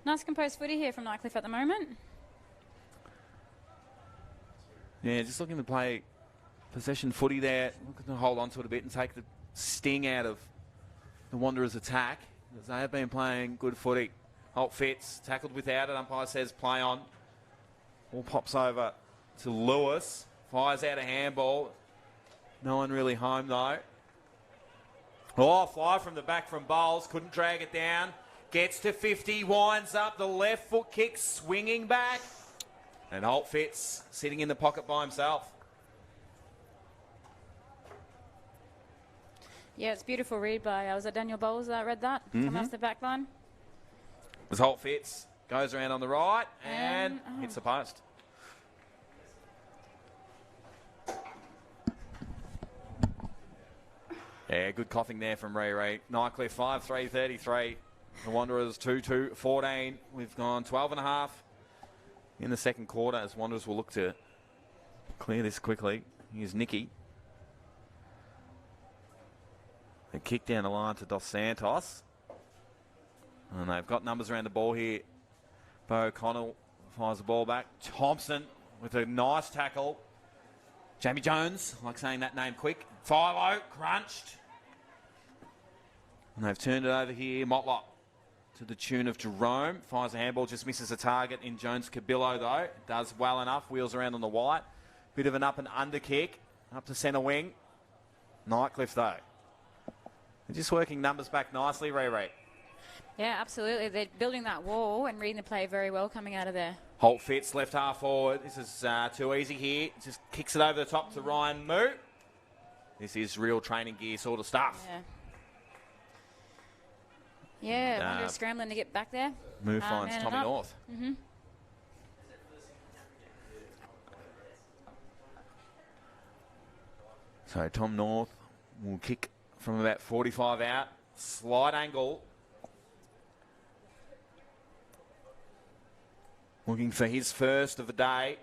Nice composed footy here from Nightcliff at the moment. Yeah, just looking to play possession footy there. Looking to hold on to it a bit and take the sting out of the Wanderers' attack, because they have been playing good footy. Holt Fitz, tackled without it. Umpire says play on. Ball pops over to Lewis. Fires out a handball. No one really home, though. Oh, fly from the back from Bowles. Couldn't drag it down. Gets to 50. Winds up. The left foot kick swinging back. And Holt Fitz sitting in the pocket by himself. Yeah, it's beautiful read by, was it Daniel Bowles that read that? Come off the back line. As Holt Fitz goes around on the right and hits the post. Yeah, good coughing there from Ray. Nightcliff 5-3-33. The Wanderers 2-2-14. We've gone 12.5 in the second quarter as Wanderers will look to clear this quickly. Here's Nicky. They kick down the line to Dos Santos. And they've got numbers around the ball here. Bo O'Connell fires the ball back. Thompson with a nice tackle. Jamie Jones, like saying that name quick. Philo, crunched. And they've turned it over here. Motlop to the tune of Jerome. Fires a handball, just misses a target in Jones-Cabillo though. Does well enough, wheels around on the white. Bit of an up and under kick. Up to centre wing. Nightcliff though. They're just working numbers back nicely, Ray. Yeah, absolutely. They're building that wall and reading the play very well coming out of there. Holt Fitz, left half forward. This is too easy here. Just kicks it over the top to Ryan Moo. This is real training gear sort of stuff. Yeah, Wonder is scrambling to get back there. Moo finds Tommy North. Mm-hmm. So Tom North will kick from about 45 out. Slight angle. Looking for his first of the day.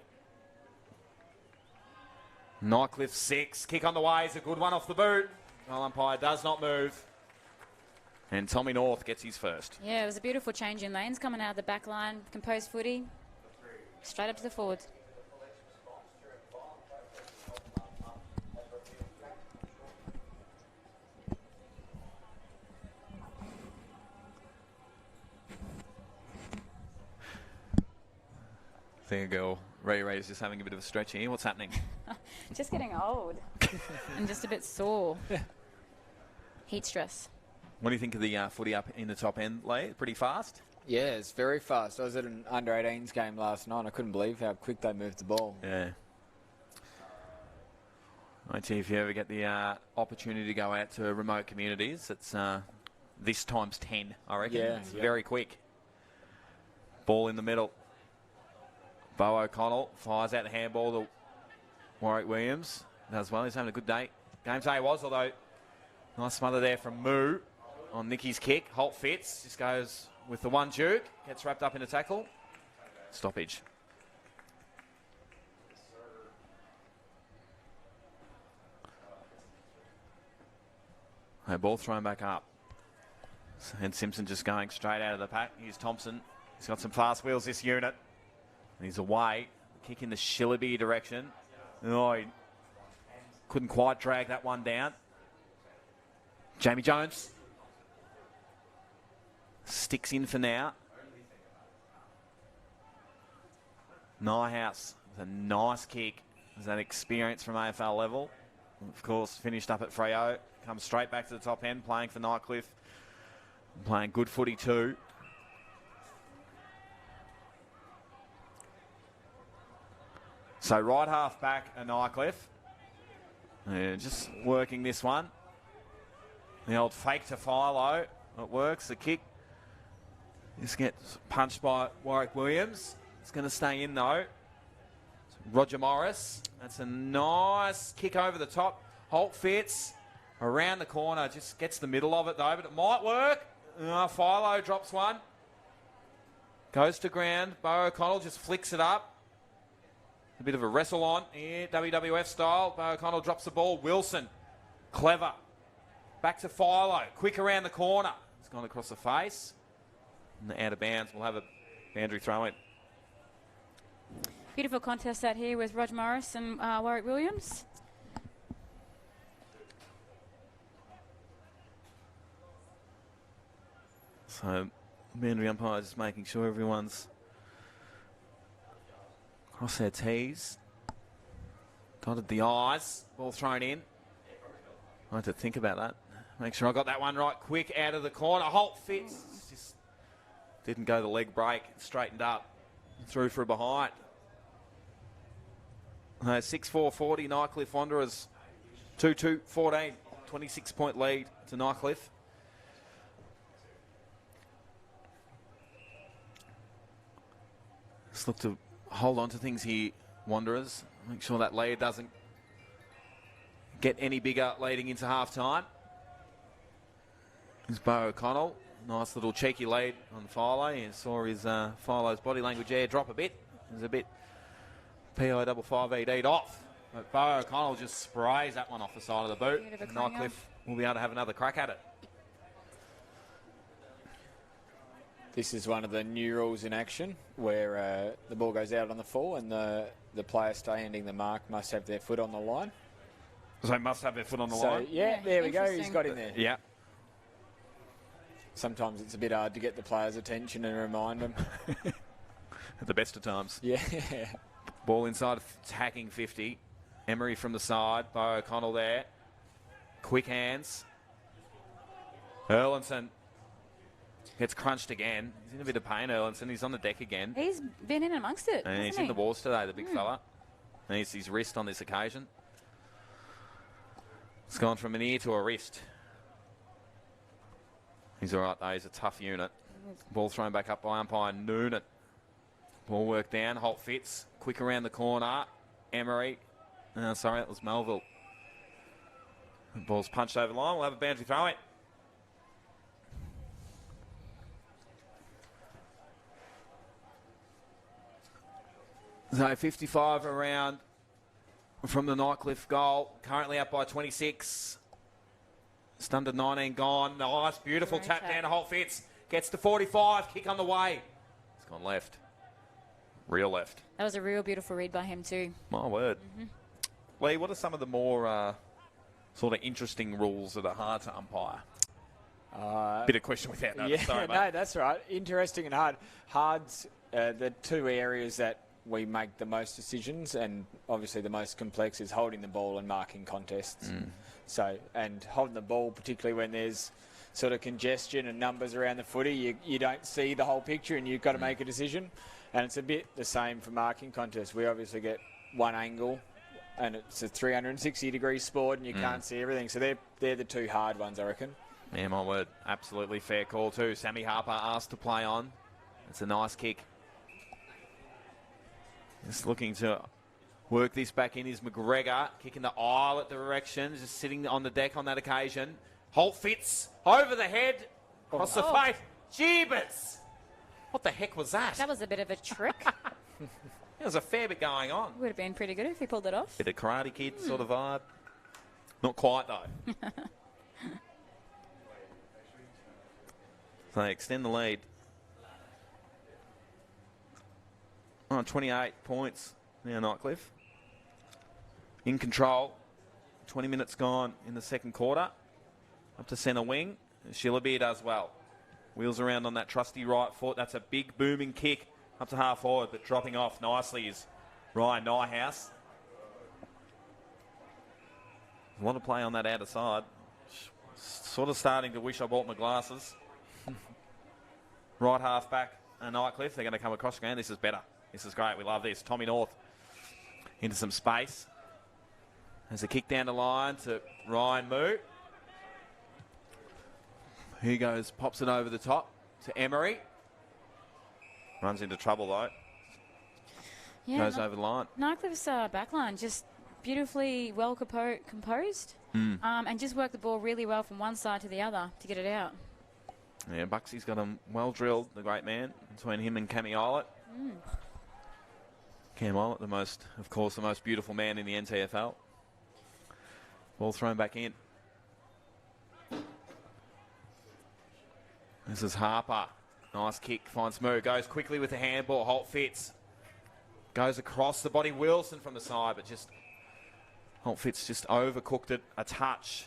Nightcliff 6. Kick on the way is a good one off the boot. Goal umpire does not move. And Tommy North gets his first. Yeah, it was a beautiful change in lanes coming out of the back line. Composed footy. Straight up to the forwards. There you go. Ray is just having a bit of a stretch here. What's happening? Just getting old. And just a bit sore. Heat stress. What do you think of the footy up in the top end, Lee? Pretty fast? Yeah, it's very fast. I was at an under-18s game last night. I couldn't believe how quick they moved the ball. Yeah. I tell you, if you ever get the opportunity to go out to remote communities, it's this times 10, I reckon. Yeah, it's very quick. Ball in the middle. Bo O'Connell fires out the handball to Warwick Williams. Does well. He's having a good day. Game day was, although nice smother there from Moo on Nicky's kick. Holt Fitz just goes with the one juke. Gets wrapped up in a tackle. Stoppage. Ball thrown back up. And Simpson just going straight out of the pack. Here's Thompson. He's got some fast wheels, this unit. And he's away. Kick in the Shillaby direction. Oh, he couldn't quite drag that one down. Jamie Jones. Sticks in for now. Nyhouse with a nice kick. There's that experience from AFL level. Of course, finished up at Freo. Comes straight back to the top end, playing for Nightcliff. Playing good footy too. So right half back at Nightcliff. Just working this one. The old fake to Philo. It works. The kick just gets punched by Warwick Williams. It's going to stay in though. Roger Morris. That's a nice kick over the top. Holt Fitz around the corner. Just gets the middle of it though, but it might work. Philo drops one. Goes to ground. Bo O'Connell just flicks it up. A bit of a wrestle on here, WWF style. Bo O'Connell drops the ball. Wilson, clever. Back to Philo, quick around the corner. It's gone across the face. And out of bounds, we'll have a boundary throw in. Beautiful contest out here with Roger Morris and Warwick Williams. So, boundary umpire just making sure everyone's cross their T's. Dotted the I's. Ball thrown in. I had to think about that. Make sure I got that one right quick out of the corner. Holt Fitz. Just didn't go the leg break. Straightened up. Through for a behind. 6-4-40. Nightcliff Wanderers 2-2-14. 26-point lead to Nightcliff. Just look to hold on to things here, Wanderers. Make sure that lead doesn't get any bigger leading into half-time. There's Bo O'Connell. Nice little cheeky lead on Philo. You saw his Philo's body language there drop a bit. There's a bit PI 558 off. But Bo O'Connell just sprays that one off the side of the boot. Bit of a And clanger. Nightcliff will be able to have another crack at it. This is one of the new rules in action where the ball goes out on the full and the player standing the mark must have their foot on the line. So they must have their foot on the So, line? yeah, there we go. He's got him there. Yeah. Sometimes it's a bit hard to get the players' attention and remind them. At the best of times. Yeah. Ball inside, attacking 50. Emery from the side. Bo O'Connell there. Quick hands. Erlinson gets crunched again. He's in a bit of pain, Erlinson. He's on the deck again. He's been in amongst it. And he's hasn't in the he? wars today, the big fella. Needs his wrist on this occasion. It's gone from an ear to a wrist. He's all right, though. He's a tough unit. Ball thrown back up by umpire Noonan. Ball work down. Holt Fitz. Quick around the corner. Emery. Sorry, that was Melville. The ball's punched over the line. We'll have a boundary throw in. So 55 around from the Nightcliff goal. Currently up by 26. Just under 19 gone. Nice, beautiful tap down to Holt Fitz. Gets to 45. Kick on the way. It's gone left. Real left. That was a real beautiful read by him too. My word. Lee, what are some of the more sort of interesting rules that are hard to umpire? Bit of question without notice. Yeah, Sorry, mate. no, that's right. Interesting and hard. Hard's the two areas that we make the most decisions, and obviously the most complex is holding the ball and marking contests. So, and holding the ball, particularly when there's sort of congestion and numbers around the footy, you don't see the whole picture and you've got to make a decision. And it's a bit the same for marking contests. We obviously get one angle and it's a 360-degree sport and you can't see everything. So they're the two hard ones, I reckon. Yeah, my word. Absolutely fair call too. Sammy Harper asked to play on. It's a nice kick. Just looking to work this back in is McGregor. Kicking the aisle at direction. Just sitting on the deck on that occasion. Holt Fitz over the head. Across the face. Jeebus! What the heck was that? That was a bit of a trick. There's a fair bit going on. Would have been pretty good if he pulled it off. Bit of Karate Kid sort of vibe. Not quite though. So they extend the lead. On 28 points now, Nightcliff. In control. 20 minutes gone in the second quarter. Up to centre wing. Shillabeer does well. Wheels around on that trusty right foot. That's a big booming kick up to half forward, but dropping off nicely is Ryan Nyhouse. A lot of play on that outer side. Sort of starting to wish I bought my glasses. Right half back, Nightcliff. They're going to come across the ground. This is better. This is great. We love this. Tommy North into some space. There's a kick down the line to Ryan Moo. He goes, pops it over the top to Emery. Runs into trouble though. Yeah, Goes over the line. Nightcliff's backline just beautifully well composed and just worked the ball really well from one side to the other to get it out. Yeah, Buxy's got him well drilled, the great man, between him and Cammy Eilert. Cam Eilert, the most beautiful man in the NTFL. Ball thrown back in. This is Harper. Nice kick, finds Moo. Goes quickly with the handball. Holt Fitz. Goes across the body. Wilson from the side, but just Holt Fitz just overcooked it a touch.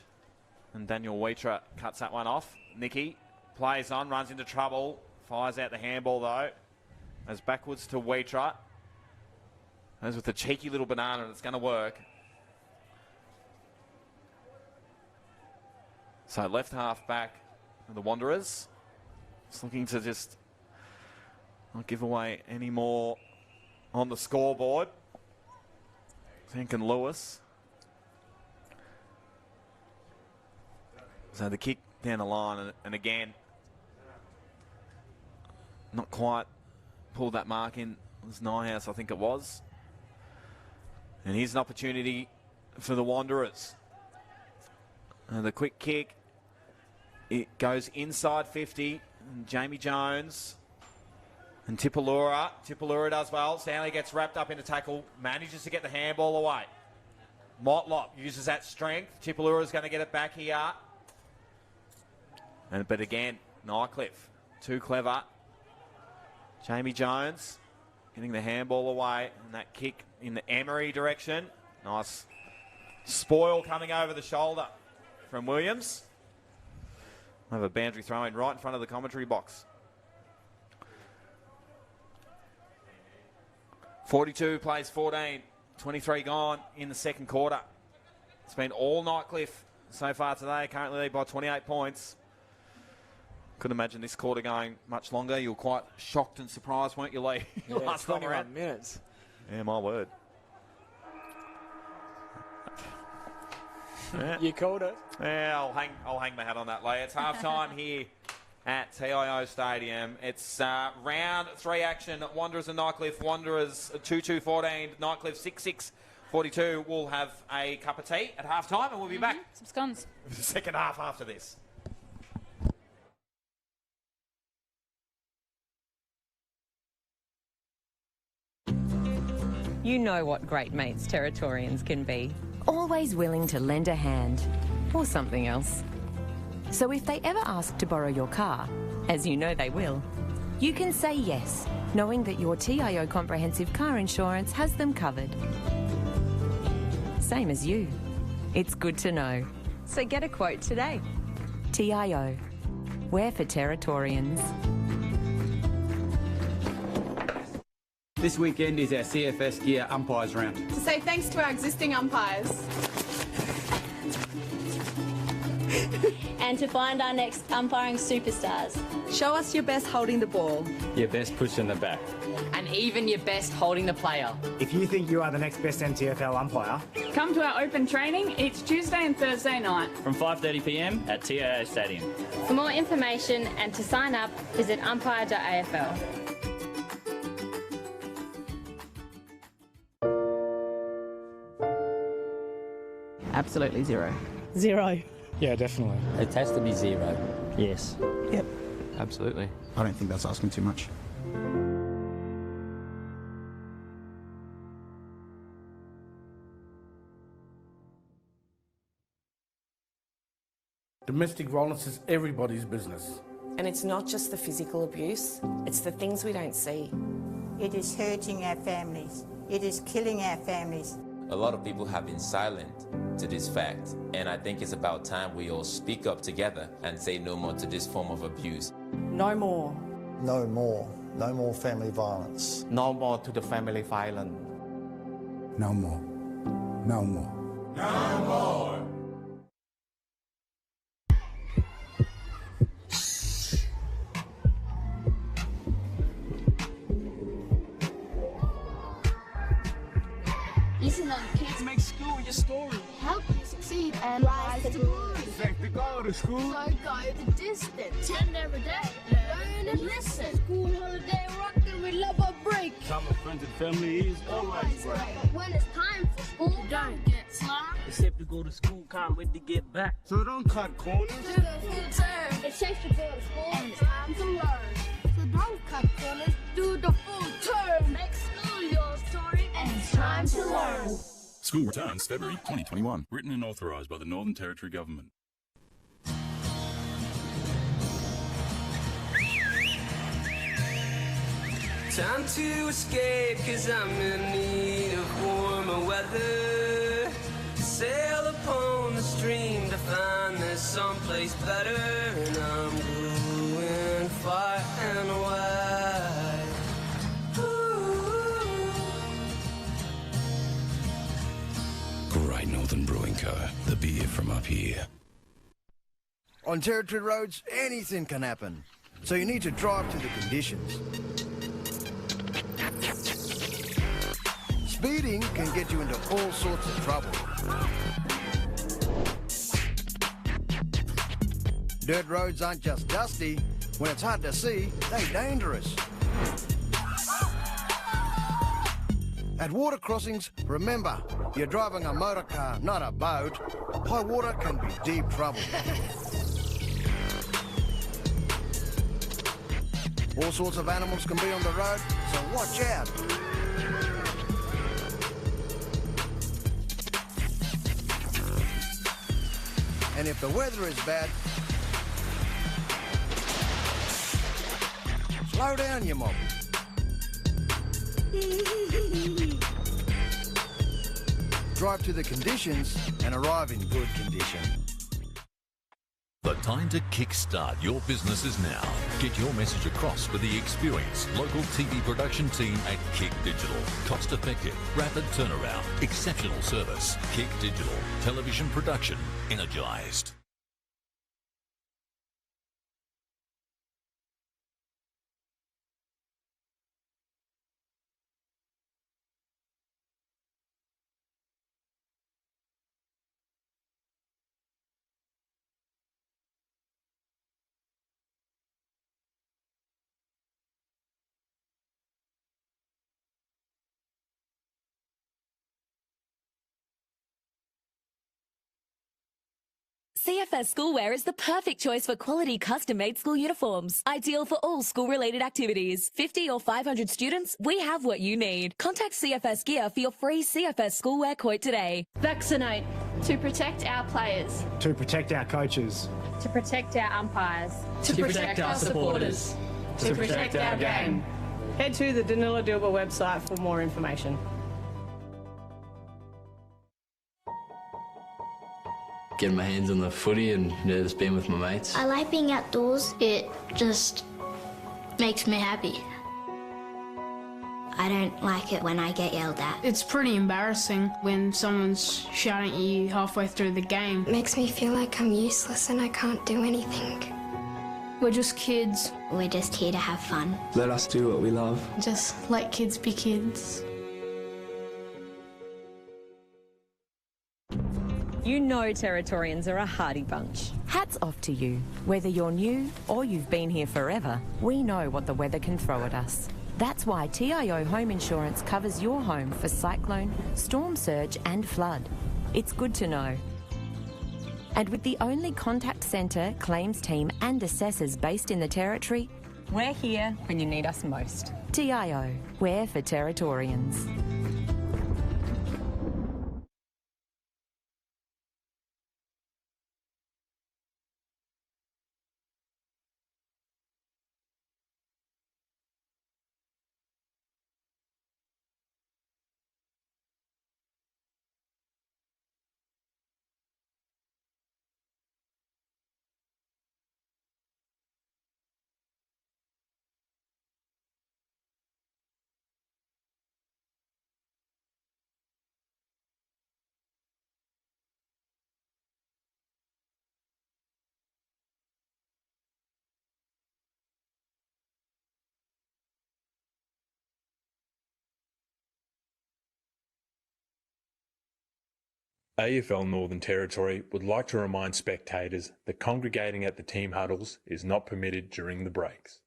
And Daniel Wheatra cuts that one off. Nicky plays on, runs into trouble. Fires out the handball though. Goes backwards to Wheatra. Goes with a cheeky little banana and it's going to work. So left half back, the Wanderers. Just looking to just not give away any more on the scoreboard. Thinking Lewis. So the kick down the line, and again, not quite pulled that mark in. It was Nyhouse, I think it was. And here's an opportunity for the Wanderers. The quick kick. It goes inside 50. And Jamie Jones and Tipalura. Tipalura does well. Stanley gets wrapped up in a tackle. Manages to get the handball away. Motlop uses that strength. Chipalura's going to get it back here. But again, Nightcliff, too clever. Jamie Jones getting the handball away, and that kick in the Emery direction. Nice spoil coming over the shoulder from Williams. Have a boundary throw in right in front of the commentary box. 42 plays 14. 23 gone in the second quarter. It's been all Nightcliff so far today. Currently lead by 28 points. Couldn't imagine this quarter going much longer. You were quite shocked and surprised, weren't you, Lee? Yeah, Last time 21 around. minutes. Yeah, my word. Yeah. You called it. Yeah, I'll hang my hat on that, Lee. It's half-time here at TIO Stadium. It's round 3 action. Wanderers and Nightcliff. Wanderers 2-2-14. Nightcliff 6-6-42. We'll have a cup of tea at half-time and we'll be back. Some scones. For the second half after this. You know what great mates Territorians can be. Always willing to lend a hand. Or something else. So if they ever ask to borrow your car, as you know they will, you can say yes, knowing that your TIO comprehensive car insurance has them covered. Same as you. It's good to know. So get a quote today. TIO. We're for Territorians. This weekend is our CFS Gear Umpires Round. To say thanks to our existing umpires. And to find our next umpiring superstars. Show us your best holding the ball. Your best push in the back. And even your best holding the player. If you think you are the next best NTFL umpire, Come to our open training each Tuesday and Thursday night. From 5:30 p.m. at TIO Stadium. For more information and to sign up, visit umpire.afl. Absolutely zero. Zero. yeah, definitely. It has to be 0. Yes. Yep. Absolutely. I don't think that's asking too much. Domestic violence is everybody's business. And it's not just the physical abuse, it's the things we don't see. It is hurting our families. It is killing our families. A lot of people have been silent to this fact, and I think it's about time we all speak up together and say no more to this form of abuse. No more. No more. No more family violence. No more to the family violence. No more. No more. No more. Listen up, kids. Make school your story. Help you succeed and rise to glory. Safe to go to school. So go the distance. Attend every day. Learn and listen. School holiday rockin', we love a break. Time with friends and family is always right. But when it's time for school, don't get slack. It's safe to go to school, can't wait to get back. So don't cut corners. Do the full term. It's safe to go to school and it's time to learn. So don't cut corners, do the full term. Make school your story and it's time to learn. School returns February 2021. Written and authorised by the Northern Territory Government. Time to escape, cause I'm in need of warmer weather. Sail upon the stream to find there's someplace better. And I'm going far and wide. Great Northern Brewing Co. The beer from up here. On Territory roads, anything can happen. So you need to drive to the conditions. Speeding can get you into all sorts of trouble. Dirt roads aren't just dusty. When it's hard to see, they're dangerous. At water crossings, remember, you're driving a motor car, not a boat. High water can be deep trouble. All sorts of animals can be on the road, so watch out. And if the weather is bad, slow down, you mob. Drive to the conditions and arrive in good condition. The time to kickstart your business is now. Get your message across with the experienced local TV production team at Kick Digital. Cost effective, rapid turnaround, exceptional service. Kick Digital. Television production energised. CFS Schoolwear is the perfect choice for quality custom-made school uniforms. Ideal for all school-related activities. 50 or 500 students, we have what you need. Contact CFS Gear for your free CFS Schoolwear quote today. Vaccinate to protect our players, To protect our coaches. to protect our umpires, To protect our supporters. To protect our game. Head to the Danila Dilba website for more information. Getting my hands on the footy and just being with my mates. I like being outdoors. It just makes me happy. I don't like it when I get yelled at. It's pretty embarrassing when someone's shouting at you halfway through the game. It makes me feel like I'm useless and I can't do anything. We're just kids. We're just here to have fun. Let us do what we love. Just let kids be kids. You know Territorians are a hardy bunch. Hats off to you. Whether you're new or you've been here forever, we know what the weather can throw at us. That's why TIO Home Insurance covers your home for cyclone, storm surge and flood. It's good to know. And with the only contact centre, claims team and assessors based in the Territory, we're here when you need us most. TIO, we're for Territorians. AFL Northern Territory would like to remind spectators that congregating at the team huddles is not permitted during the breaks.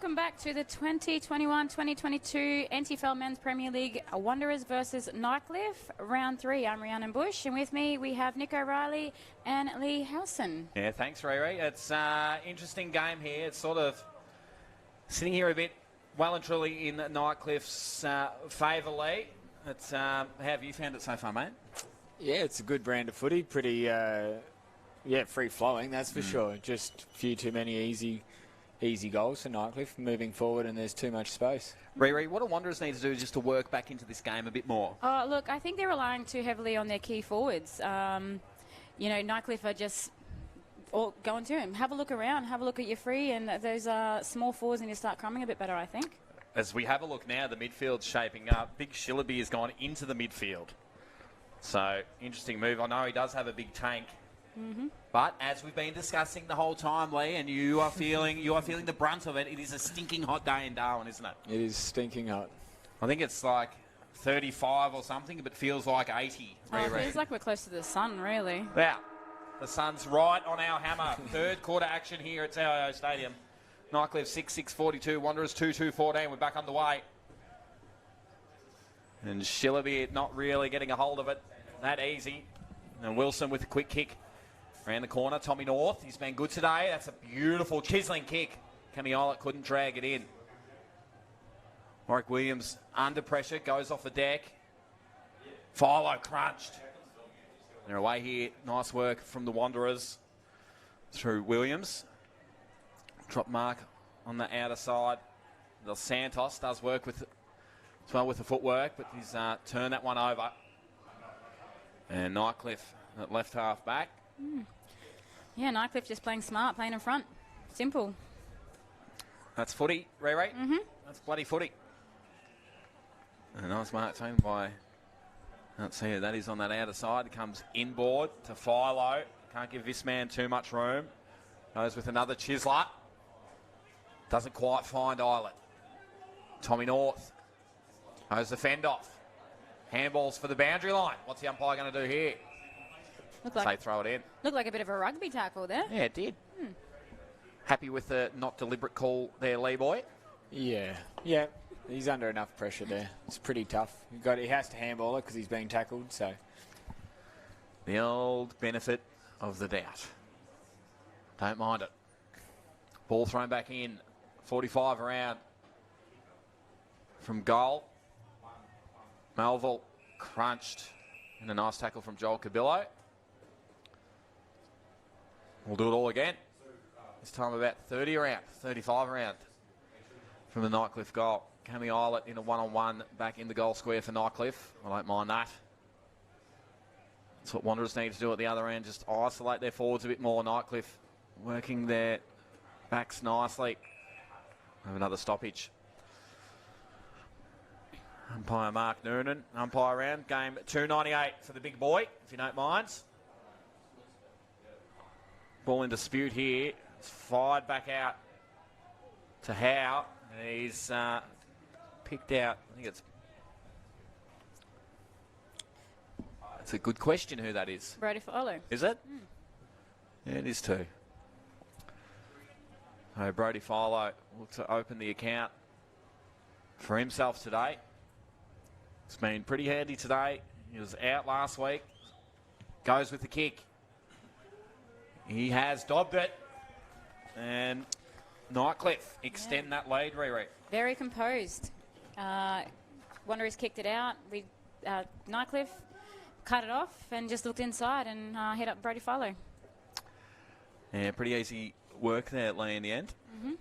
Welcome back to the 2021-2022 NTFL Men's Premier League Wanderers versus Nightcliff, round 3. I'm Rhiannon Bush, and with me we have Nick O'Reilly and Lee Howson. Yeah, thanks, Ray. It's an interesting game here. It's sort of sitting here a bit well and truly in Nightcliff's favour, Lee. How have you found it so far, mate? Yeah, it's a good brand of footy. Pretty, free-flowing, that's for sure. Just a few too many easy goals for Nightcliff moving forward, and there's too much space. Riri, what do Wanderers need to do just to work back into this game a bit more? Oh, look, I think they're relying too heavily on their key forwards. Nightcliff are just all going to him. Have a look around, have a look at your free, and those small forwards need to start coming a bit better, I think. As we have a look now, the midfield's shaping up. Big Shillaby has gone into the midfield. So, interesting move. I know he does have a big tank. Mm-hmm. But as we've been discussing the whole time, Lee, and you are feeling the brunt of it, it is a stinking hot day in Darwin, isn't it? It is stinking hot. I think it's like 35 or something, but feels like 80. It feels like we're close to the sun, really. Yeah, the sun's right on our hammer. Third quarter action here at TIO Stadium. Nightcliff 6-6-42, Wanderers 2-2-14. We're back underway. And Shillaby not really getting a hold of it that easy. And Wilson with a quick kick. Around the corner, Tommy North. He's been good today. That's a beautiful chiselling kick. Camiola couldn't drag it in. Warwick Williams under pressure, goes off the deck. Philo crunched. They're away here. Nice work from the Wanderers through Williams. Drop mark on the outer side. Dos Santos does work with as well with the footwork, but he's turned that one over. And Nightcliff at left half back. Yeah, Nightcliff just playing smart, playing in front. Simple. That's footy, Ray. Mm-hmm. That's bloody footy. A nice mark taken by, let's see, that is on that outer side. It comes inboard to Philo. Can't give this man too much room. Goes with another chiseler. Doesn't quite find Islet. Tommy North. Goes the fend off. Handballs for the boundary line. What's the umpire going to do here? Say throw it in. Looked like a bit of a rugby tackle there. Yeah, it did. Happy with the not deliberate call there, Lee Boy? Yeah. He's under enough pressure there. It's pretty tough. He has to handball it because he's being tackled. So the old benefit of the doubt. Don't mind it. Ball thrown back in. 45 around from goal. Melville crunched. And a nice tackle from Joel Cabillo. We'll do it all again. This time about 30 around, 35 around from the Nightcliff goal. Cammy Islet in a one-on-one back in the goal square for Nightcliff. I don't mind that. That's what Wanderers need to do at the other end, just isolate their forwards a bit more. Nightcliff working their backs nicely. Have another stoppage. Umpire Mark Noonan, umpire round. Game 298 for the big boy, if you don't mind. Ball in dispute here. It's fired back out to Howe. And he's picked out, I think it's a good question who that is. Brody Philo. Is it? Yeah, it is too. So Brody Philo looks to open the account for himself today. It's been pretty handy today. He was out last week. Goes with the kick. He has dobbed it. And Nightcliff extend that lead, Riri. Very composed. Wanderers kicked it out. Nightcliff cut it off and just looked inside and hit up Brody Philo. Yeah, pretty easy work there, Lee, in the end. Mm-hmm.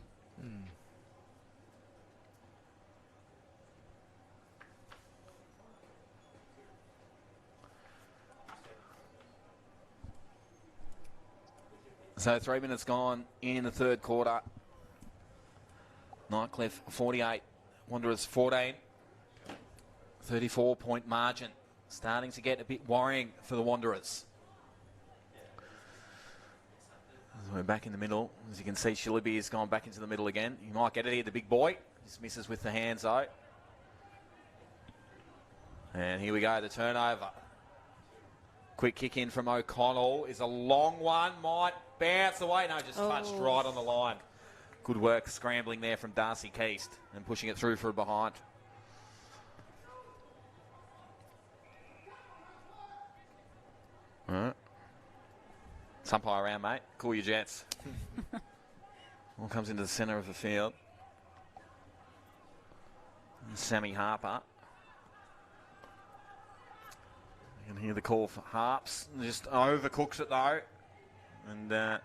So 3 minutes gone in the third quarter. Nightcliff 48, Wanderers 14. 34-point margin. Starting to get a bit worrying for the Wanderers. As we're back in the middle. As you can see, Shillaby has gone back into the middle again. He might get it here, the big boy. Just misses with the hands though. And here we go, the turnover. Quick kick in from O'Connell is a long one. Might bounce away. No, just touched right on the line. Good work scrambling there from Darcy Keast and pushing it through for a behind. All right. Umpire around, mate. Cool your jets. All comes into the centre of the field. And Sammy Harper. You can hear the call for Harps. Just overcooks it though. And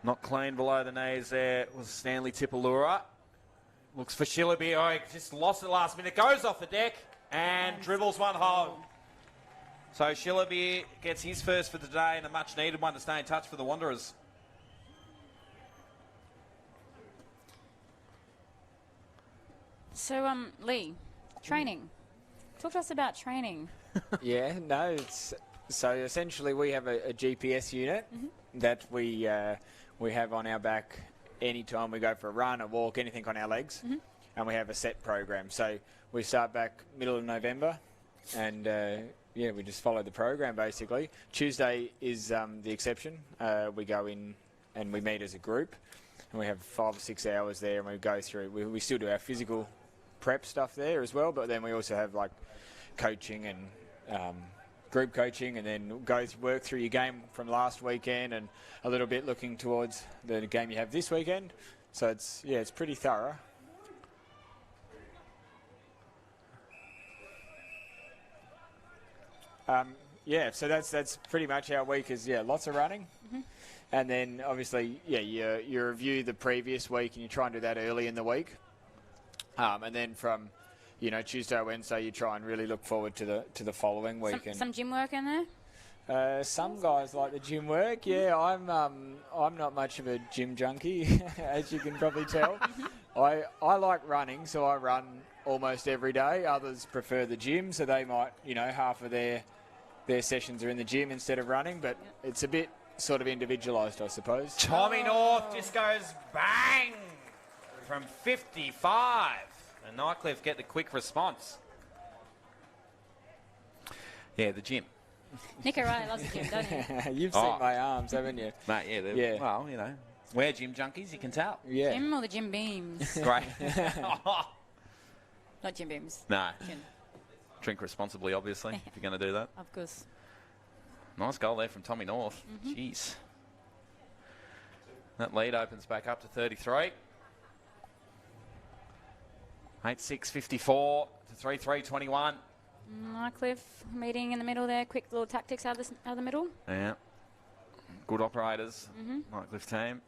not clean below the knees there was Stanley Tipalura. Looks for Shillaby. Oh, he just lost it last minute. Goes off the deck and dribbles one home. So Shillaby gets his first for the day and a much needed one to stay in touch for the Wanderers. So, Lee, training. Talk to us about training. Yeah, no, so essentially we have a GPS unit that we have on our back anytime we go for a run, a walk, anything on our legs, and we have a set program. So we start back middle of November, and we just follow the program basically. Tuesday is the exception. We go in and we meet as a group, and we have 5 or 6 hours there, and we go through. We still do our physical prep stuff there as well, but then we also have like coaching and group coaching, and then work through your game from last weekend and a little bit looking towards the game you have this weekend. So it's pretty thorough. So that's pretty much our week is lots of running, and then obviously you review the previous week and you try and do that early in the week, and then from Tuesday or Wednesday you try and really look forward to the following week. Some gym work in there. Some guys like the gym work. Yeah, I'm not much of a gym junkie, as you can probably tell. I like running, so I run almost every day. Others prefer the gym, so they might half of their sessions are in the gym instead of running, but it's a bit sort of individualised, I suppose. Tommy North just goes bang from 55. And Nightcliff get the quick response. Yeah, the gym. Nick O'Reilly loves the gym, doesn't he? You've seen my arms, haven't you? Mate, yeah. Well, we're gym junkies, you can tell. Yeah. Gym or the gym beams? Great. Not gym beams. No. Gym. Drink responsibly, obviously, if you're going to do that. Of course. Nice goal there from Tommy North. Jeez. That lead opens back up to 33. 8-6-54 to 3-3-21. Nightcliff meeting in the middle there. Quick little tactics out of the middle. Yeah. Good operators. Nightcliff team.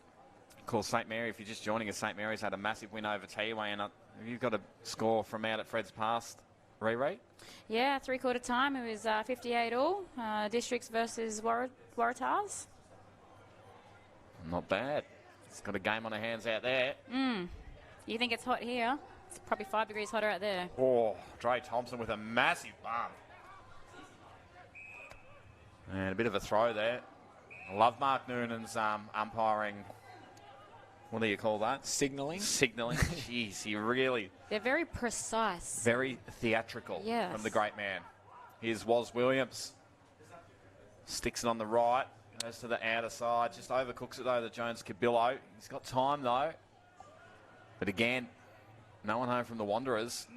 Of course, St. Mary, if you're just joining us, St. Mary's had a massive win over Tiway. And you've got a score from out at Fred's past. Ray? Yeah, 3/4 time. It was 58 all. Districts versus Waratahs. Not bad. It's got a game on her hands out there. You think it's hot here? It's probably 5 degrees hotter out there. Oh, Dre Thompson with a massive bump. And a bit of a throw there. I love Mark Noonan's umpiring. What do you call that? Signalling. Jeez, he really... They're very precise. Very theatrical from the great man. Here's Woz Williams. Sticks it on the right. Goes to the outer side. Just overcooks it though, the Jones Cabillo. He's got time though. But again... No one home from the Wanderers.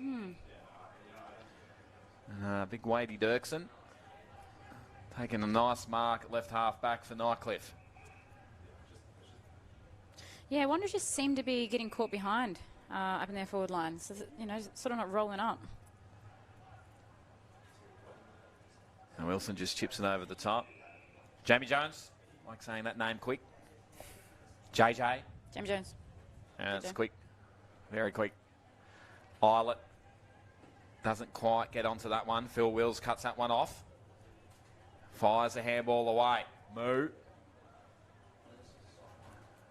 Big Wadey Dirksen. Taking a nice mark at left half back for Nightcliff. Yeah, Wanderers just seem to be getting caught behind up in their forward line. So, sort of not rolling up. And Wilson just chips it over the top. Jamie Jones. Like saying that name quick. JJ. Jamie Jones. Yeah, it's quick. Very quick. Eilert doesn't quite get onto that one. Phil Wills cuts that one off. Fires the handball away. Moo.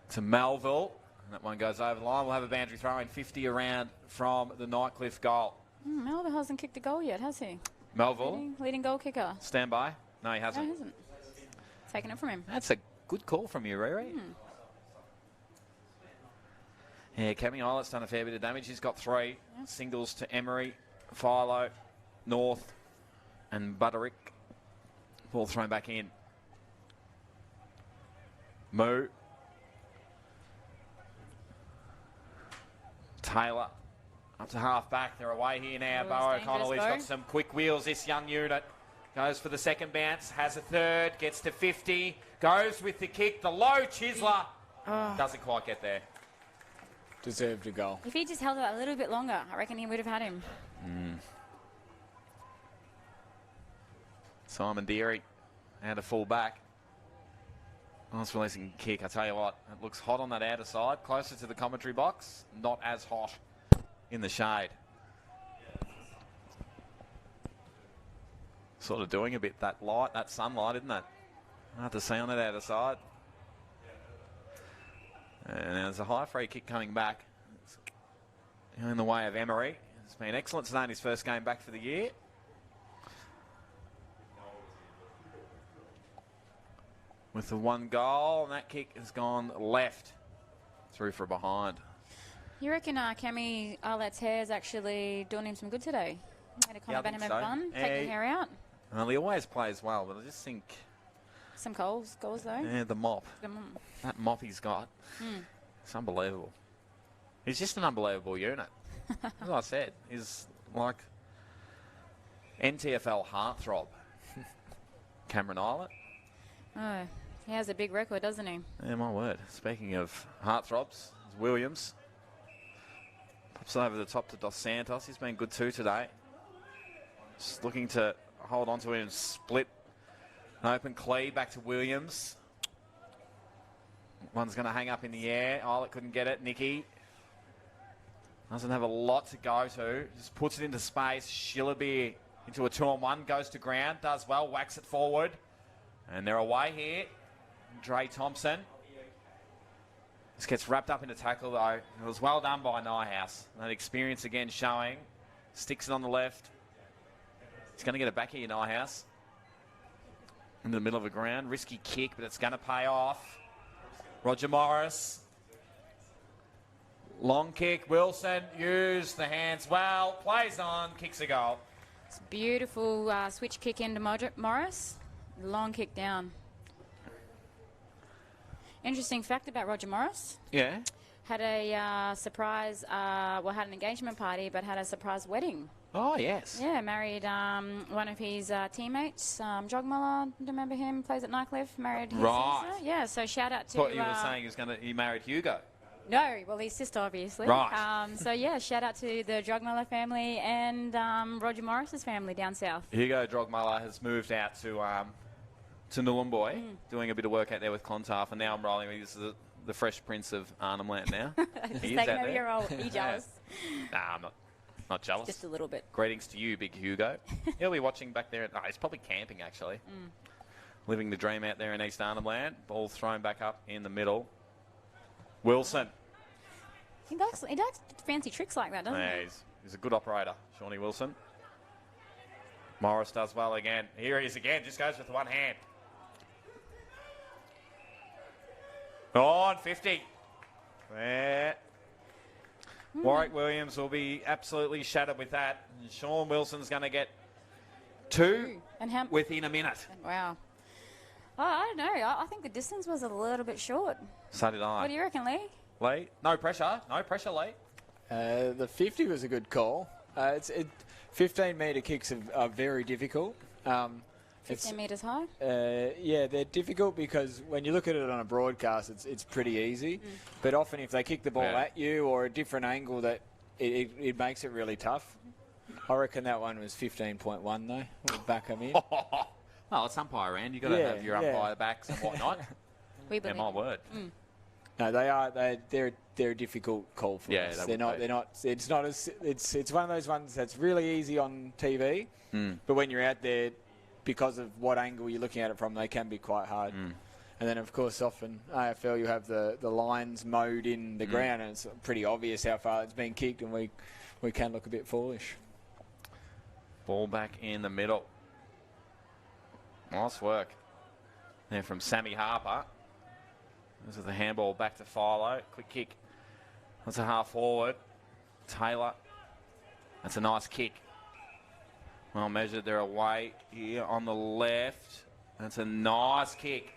To Melville. And that one goes over the line. We'll have a boundary throw in 50 around from the Nightcliff goal. Melville hasn't kicked a goal yet, has he? Melville. Leading goal kicker. Stand by. No, he hasn't. No, he hasn't. Taking it from him. That's a good call from you, Riri. Yeah, Cammy Eilert's done a fair bit of damage. He's got 3 singles to Emery, Philo, North, and Butterick. Ball thrown back in. Moo. Taylor up to half back. They're away here now. Bo O'Connell, he's got some quick wheels, this young unit. Goes for the second bounce, has a third, gets to 50, goes with the kick, the low Chisler. Doesn't quite get there. Deserved a goal. If he just held it a little bit longer, I reckon he would have had him. Simon Deary and a full back. Nice releasing kick. I tell you what, it looks hot on that outer side, closer to the commentary box, not as hot in the shade. Sort of doing a bit that light, that sunlight, isn't it? Hard to see on that outer side. And there's a high free kick coming back. It's in the way of Emery. It's been excellent today in his first game back for the year. With the one goal, and that kick has gone left. Through for a behind. You reckon Cammy Arlett's hair is actually doing him some good today? Made a comment about him having fun, taking hair out. Well, he always plays well, but I just think... Some goals though. Yeah, the mop. That mop he's got. It's unbelievable. He's just an unbelievable unit. As I said, he's like NTFL heartthrob. Cameron Islet. Oh, he has a big record, doesn't he? Yeah, my word. Speaking of heartthrobs, Williams pops over the top to Dos Santos. He's been good too today. Just looking to hold on to him, split an open Clee back to Williams. One's going to hang up in the air. Islet couldn't get it. Nicky doesn't have a lot to go to. Just puts it into space. Shillabeer into a 2-on-1. Goes to ground. Does well. Whacks it forward. And they're away here. Dre Thompson. This gets wrapped up in a tackle, though. It was well done by Nyhouse. That experience again showing. Sticks it on the left. He's going to get it back here, Nyhouse. Into the middle of the ground. Risky kick, but it's going to pay off. Roger Morris. Long kick. Wilson used the hands well. Plays on. Kicks a goal. It's a beautiful switch kick into Morris. Long kick down. Interesting fact about Roger Morris. Yeah. Had a surprise, had an engagement party, but had a surprise wedding. Oh, yes. Yeah, married one of his teammates, Jogmuller, remember him, plays at Nightcliff, married his sister. Yeah, so shout out to... Thought you were saying he married Hugo. No, well, his sister, obviously. Right. So, yeah, shout out to the Jogmuller family and Roger Morris's family down south. Hugo Jogmuller has moved out to Nhulunbuy, doing a bit of work out there with Clontarf, and now I'm rolling with he's the Fresh Prince of Arnhem Land now. He's taking over your role. Are you jealous? Nah, I'm not jealous. Just a little bit. Greetings to you, big Hugo. He'll be watching back there. He's probably camping, actually. Living the dream out there in East Arnhem Land. Ball thrown back up in the middle. Wilson. He likes fancy tricks like that, doesn't he? He's a good operator, Shawnee Wilson. Morris does well again. Here he is again. Just goes with one hand. On 50. There. Warwick Williams will be absolutely shattered with that. And Sean Wilson's going to get two within a minute. Wow. Oh, I don't know. I think the distance was a little bit short. So did I. What do you reckon, Lee? Lee? No pressure. No pressure, Lee. The 50 was a good call. 15-metre kicks are very difficult. 15 metres high? Yeah, they're difficult because when you look at it on a broadcast, it's pretty easy. But often if they kick the ball at you or a different angle, that it makes it really tough. I reckon that one was 15.1 though. We'll back them in. Well, it's umpire round. You've got to have your umpire backs and whatnot. We believe. My word. No, they are. They're a difficult call for us. They're not. It's not as. It's one of those ones that's really easy on TV, but when you're out there, because of what angle you're looking at it from, they can be quite hard. And then, of course, often AFL you have the lines mowed in the ground, and it's pretty obvious how far it's been kicked, and we can look a bit foolish. Ball back in the middle. Nice work there from Sammy Harper. This is the handball back to Philo. Quick kick. That's a half forward. Taylor. That's a nice kick. Well measured. They're away here on the left. That's a nice kick.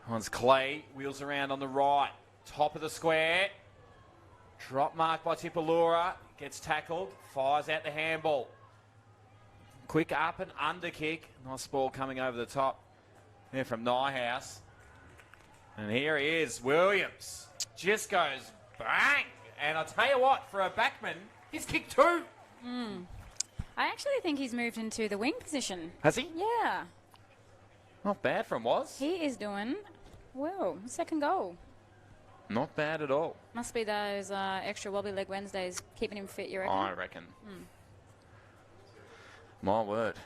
One's Clay. Wheels around on the right. Top of the square. Drop mark by Tipalura. Gets tackled. Fires out the handball. Quick up and under kick. Nice ball coming over the top. There from Nyhouse. And here he is, Williams. Just goes bang. And I'll tell you what, for a backman, he's kicked 2. I actually think he's moved into the wing position. Has he? Yeah. Not bad from Was. He is doing well. Second goal. Not bad at all. Must be those extra wobbly leg Wednesdays keeping him fit, you reckon? I reckon. My word.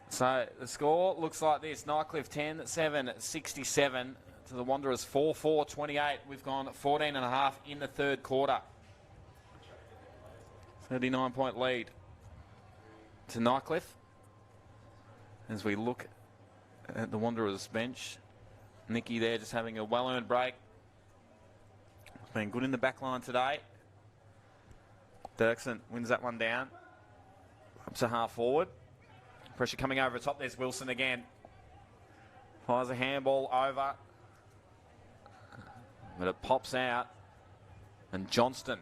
So the score looks like this. Nightcliff 10-7, 67 to the Wanderers 4-4, 28. We've gone 14.5 in the third quarter. 39-point lead to Nightcliff. As we look at the Wanderers bench, Nicky there just having a well-earned break. Been good in the back line today. Dirksen wins that one down. Up to half forward. Pressure coming over the top. There's Wilson again. Fires a handball over. But it pops out. And Johnston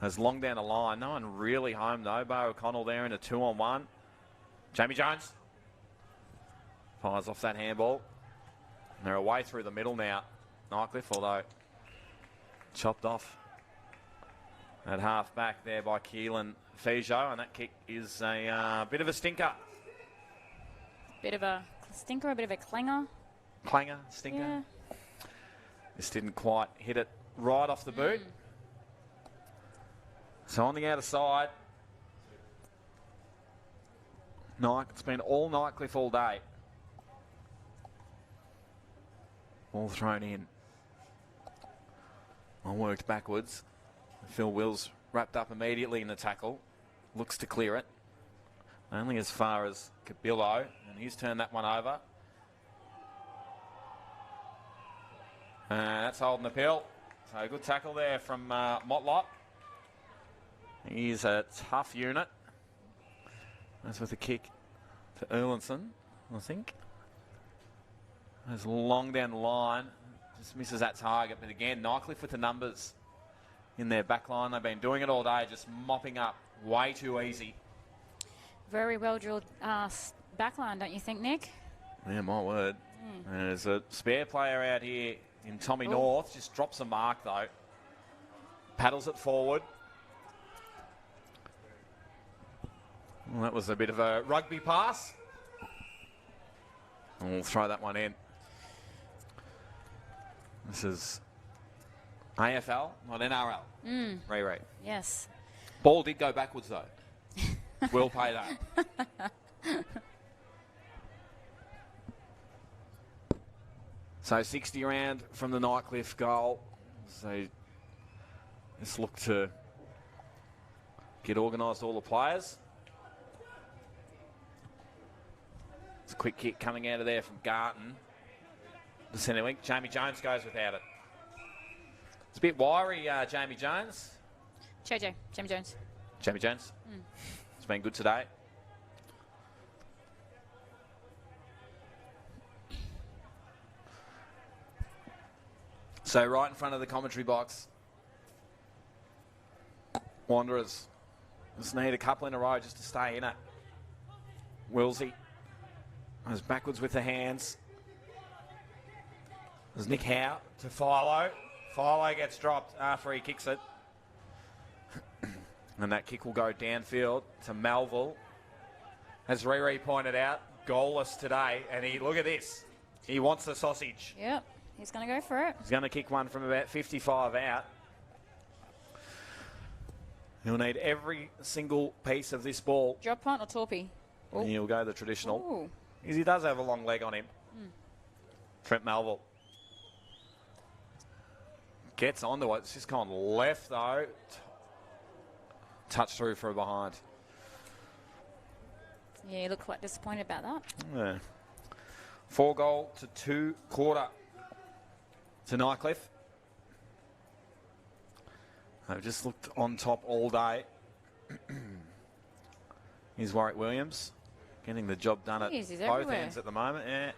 has long down the line. No one really home though. Bo O'Connell there in a 2-on-1. Jamie Jones fires off that handball. And they're away through the middle now. Nightcliff, although chopped off at half back there by Keelan Fijo, and that kick is a bit of a stinker. Bit of a stinker, a bit of a clanger. Clanger, stinker. Yeah. Just didn't quite hit it right off the boot. So on the outer side, it's been all Nightcliff all day. All thrown in. I worked backwards. Phil Wills wrapped up immediately in the tackle. Looks to clear it. Only as far as Cabillo. And he's turned that one over. That's holding the pill. So good tackle there from Motlop. He's a tough unit. That's with a kick to Erlinson, I think. Goes long down the line. Just misses that target. But again, Nightcliff with the numbers in their back line. They've been doing it all day, just mopping up way too easy. Very well drilled back line, don't you think, Nick? Yeah, my word. And there's a spare player out here in Tommy North. Just drops a mark, though. Paddles it forward. Well, that was a bit of a rugby pass. And we'll throw that one in. This is AFL, not NRL. Ray. Yes. Ball did go backwards, though. We'll pay that. So 60 round from the Nightcliff goal. So let's look to get organised all the players. It's a quick kick coming out of there from Garton. The centre wing. Jamie Jones goes without it. It's a bit wiry, Jamie Jones. Jamie Jones. Jamie Jones. It's been good today. So right in front of the commentary box, Wanderers just need a couple in a row just to stay in it. Wilsey goes backwards with the hands. There's Nick Howe to Philo. Philo gets dropped after he kicks it. And that kick will go downfield to Melville. As Riri pointed out, goalless today. And look at this. He wants the sausage. Yep, he's going to go for it. He's going to kick one from about 55 out. He'll need every single piece of this ball. Drop punt or torpy? And he'll go the traditional. Ooh. Because he does have a long leg on him. Trent Melville. Gets onto it. It's just gone left, though. Touch through for a behind. Yeah, you look quite disappointed about that. Yeah. 4-goal to 2 quarter to Nightcliff. They've just looked on top all day. Here's Warwick Williams getting the job done at both ends at the moment. Yeah.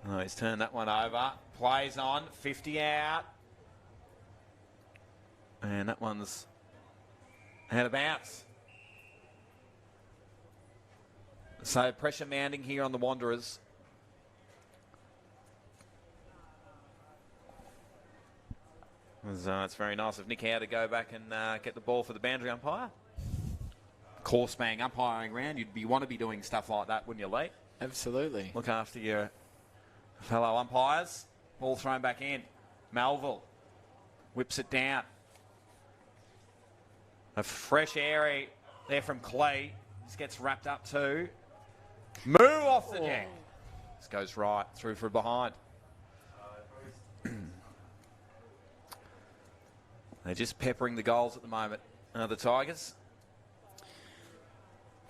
Oh, he's turned that one over. Plays on. 50 out. And that one's out of bounds. So pressure mounting here on the Wanderers. It's very nice of Nick Howe to go back and get the ball for the boundary umpire. Course bang umpiring round. You'd want to be doing stuff like that, wouldn't you, Lee? Absolutely. Look after your fellow umpires. Ball thrown back in. Melville whips it down. A fresh airy there from Clay. This gets wrapped up too. Move off the deck. This goes right through from behind. They're just peppering the goals at the moment. The Tigers.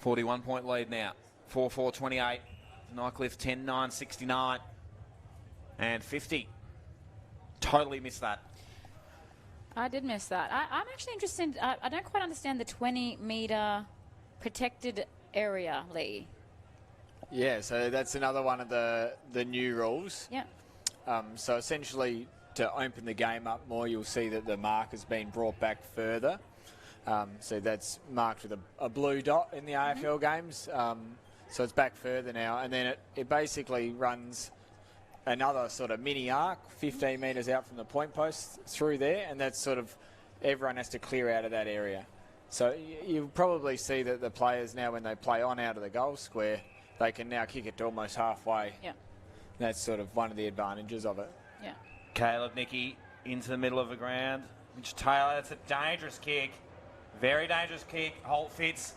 41-point lead now. 4-4-28. Nightcliff 10-9-69. And 50. Totally missed that. I did miss that. I'm actually interested. I don't quite understand the 20-metre protected area, Lee. Yeah, so that's another one of the new rules. Yeah. So essentially, to open the game up more, you'll see that the mark has been brought back further. So that's marked with a blue dot in the AFL games. So it's back further now. And then it basically runs another sort of mini arc, 15 metres out from the point post through there. And that's sort of, everyone has to clear out of that area. So you'll probably see that the players now, when they play on out of the goal square, they can now kick it to almost halfway. Yeah. That's sort of one of the advantages of it. Yeah. Caleb Nicky into the middle of the ground. Mitch Taylor, that's a dangerous kick. Very dangerous kick. Holt Fitz.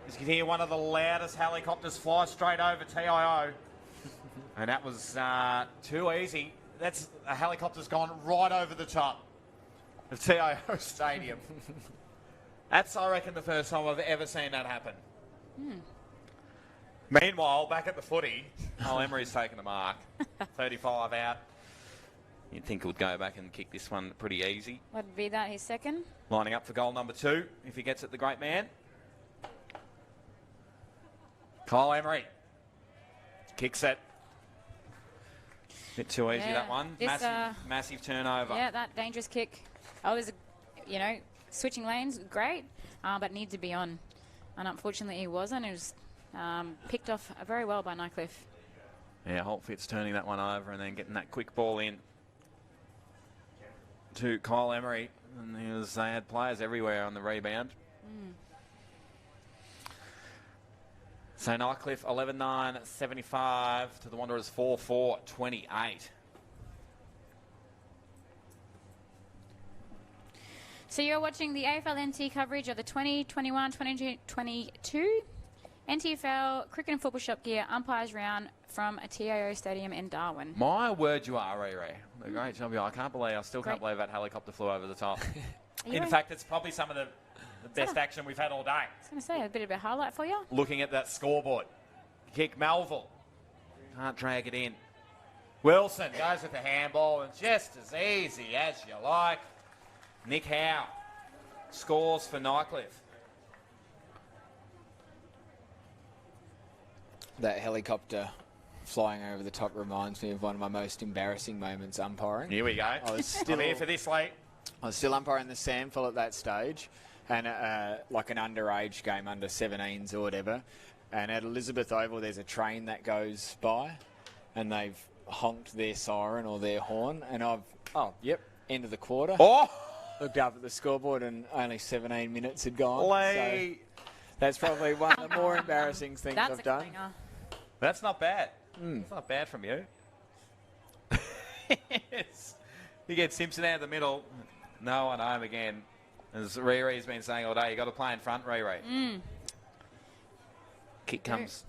You can hear one of the loudest helicopters fly straight over TIO. And that was too easy. That's a helicopter's gone right over the top of TIO Stadium. That's, I reckon, the first time I've ever seen that happen. Meanwhile, back at the footy, Emery's taken the mark. 35 out. You'd think he would go back and kick this one pretty easy. Would be that his second? Lining up for goal number 2, if he gets it, the great man. Kyle Emery. Kicks it. Bit too easy, that one. This, massive turnover. Yeah, that dangerous kick. I was, switching lanes, great, but needed to be on. And unfortunately, he wasn't. It was picked off very well by Nightcliff. Yeah, Holt Fitz turning that one over and then getting that quick ball in to Kyle Emery. And they had players everywhere on the rebound. So Nightcliff 11-9-75 to the Wanderers 4-4-28. So you're watching the AFL NT coverage of the 2021-2022 NTFL Cricket and Football Shop Gear Umpires Round from a TIO Stadium in Darwin. My word, you are, Riri. The great job. I still can't believe that helicopter flew over the top. In fact, it's probably some of the best action we've had all day. I was going to say, a bit of a highlight for you. Looking at that scoreboard. Kick Melville. Can't drag it in. Wilson goes with the handball and just as easy as you like. Nick Howe scores for Nightcliff. That helicopter flying over the top reminds me of one of my most embarrassing moments umpiring. Here we go. I'm here for this, late. I was still umpiring the SANFL at that stage, and like an underage game, under 17s or whatever. And at Elizabeth Oval, there's a train that goes by, and they've honked their siren or their horn, and end of the quarter. Oh! Looked up at the scoreboard, and only 17 minutes had gone. So that's probably one of the more embarrassing things I've done. That's not bad. It's not bad from you. You get Simpson out of the middle. No one home again. As Riri's been saying all day, you got to play in front, Riri. Kick comes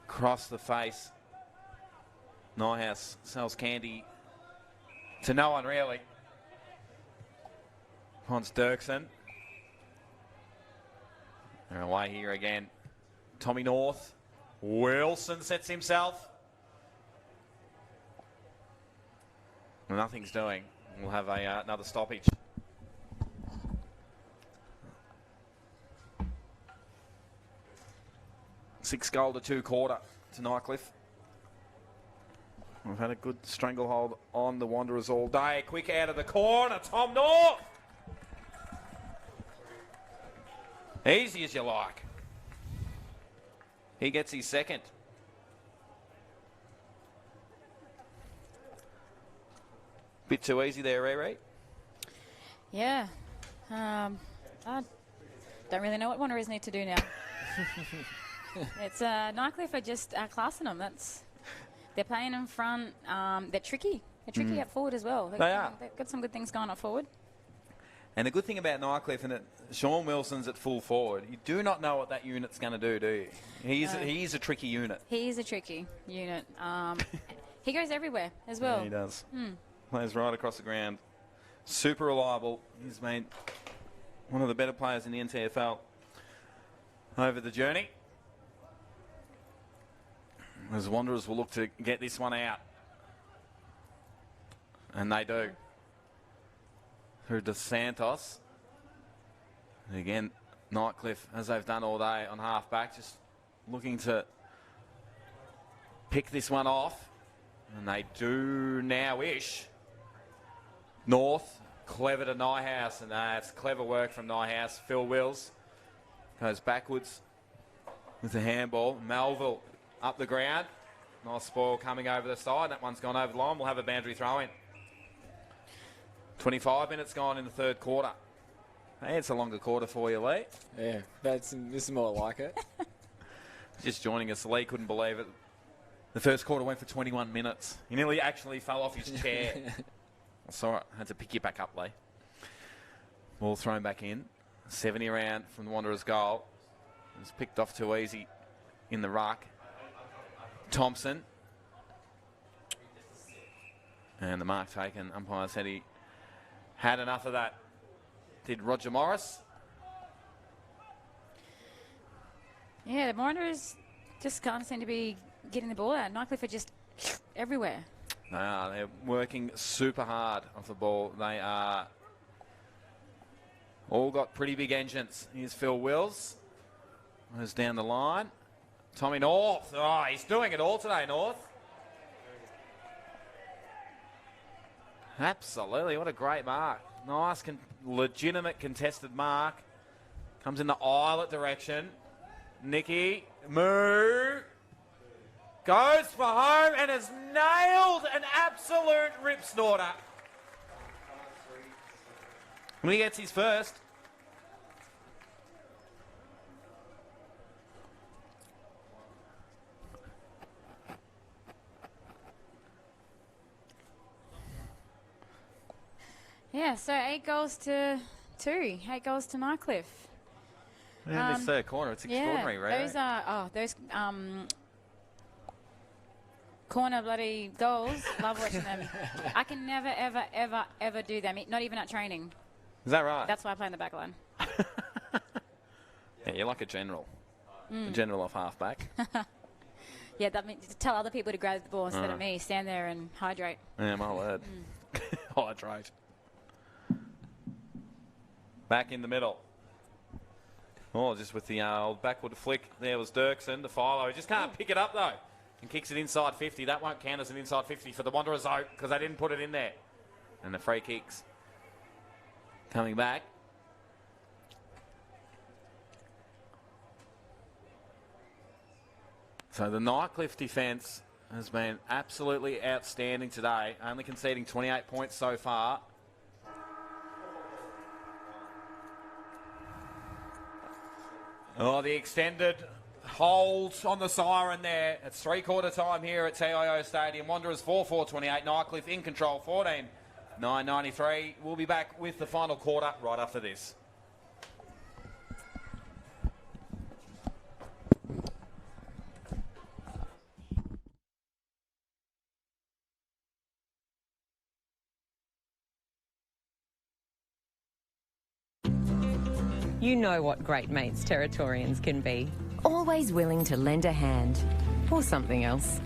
across the face. Nyhouse sells candy to no one, really. Hans Dirksen. They're away here again. Tommy North. Wilson sets himself. Nothing's doing. We'll have another stoppage. Six goal to 2 quarter to Nightcliff. We've had a good stranglehold on the Wanderers all day. Quick out of the corner, Tom North. Easy as you like. He gets his second. Bit too easy there, Ray. Yeah. I don't really know what Wanderers need to do now. It's Nightcliff are just classing them. They're playing in front. They're tricky. They're tricky up forward as well. They are. They've got some good things going up forward. And the good thing about Nightcliff and that Sean Wilson's at full forward, you do not know what that unit's going to do you? He's a tricky unit. He's a tricky unit. He goes everywhere as well. Yeah, he does. Plays right across the ground. Super reliable. He's made one of the better players in the NTFL over the journey. As Wanderers will look to get this one out. And they do. Through Dos Santos. And again, Nightcliff, as they've done all day on half-back, just looking to pick this one off. And they do now-ish. North, clever to Nyhouse, and it's clever work from Nyhouse. Phil Wills goes backwards with the handball. Melville up the ground. Nice spoil coming over the side. That one's gone over the line. We'll have a boundary throw in. 25 minutes gone in the third quarter. Hey, it's a longer quarter for you, Lee. Yeah, this is more like it. Just joining us, Lee couldn't believe it. The first quarter went for 21 minutes. He nearly actually fell off his chair. Sorry, I had to pick you back up, Lee. Ball thrown back in. 70 around from the Wanderers' goal. It was picked off too easy in the ruck. Thompson. And the mark taken. Umpire said he had enough of that. Did Roger Morris. Yeah, the Wanderers just can't seem to be getting the ball out. Nightcliff are just everywhere. They're working super hard off the ball. They are all got pretty big engines. Here's Phil Wills. Goes down the line. Tommy North. Oh, he's doing it all today, North. Absolutely. What a great mark. Nice, legitimate contested mark. Comes in the eyelet direction. Nicky. Moo. Goes for home and has nailed an absolute rip snorter. When he gets his first. Yeah, so 8 goals to 2. 8 goals to Nightcliff. Yeah, this third corner, it's extraordinary, right? Those corner bloody goals. Love watching them. I can never, ever, ever, ever do them. Not even at training. Is that right? That's why I play in the back line. Yeah, you're like a general. A general off half-back. Yeah, that means to tell other people to grab the ball instead of me. Stand there and hydrate. Yeah, my word. Hydrate. Back in the middle. Oh, just with the old backward flick. There was Dirksen, the Philo. He just can't pick it up, though. And kicks it inside 50. That won't count as an inside 50 for the Wanderers, though, because they didn't put it in there. And the free kicks coming back. So the Nightcliff defence has been absolutely outstanding today, only conceding 28 points so far. Oh, the extended hold on the siren there. It's three-quarter time here at TIO Stadium. Wanderers 4-4-28. Nightcliff in control, 14-9-93. We'll be back with the final quarter right after this. You know what great mates Territorians can be. Always willing to lend a hand. Or something else.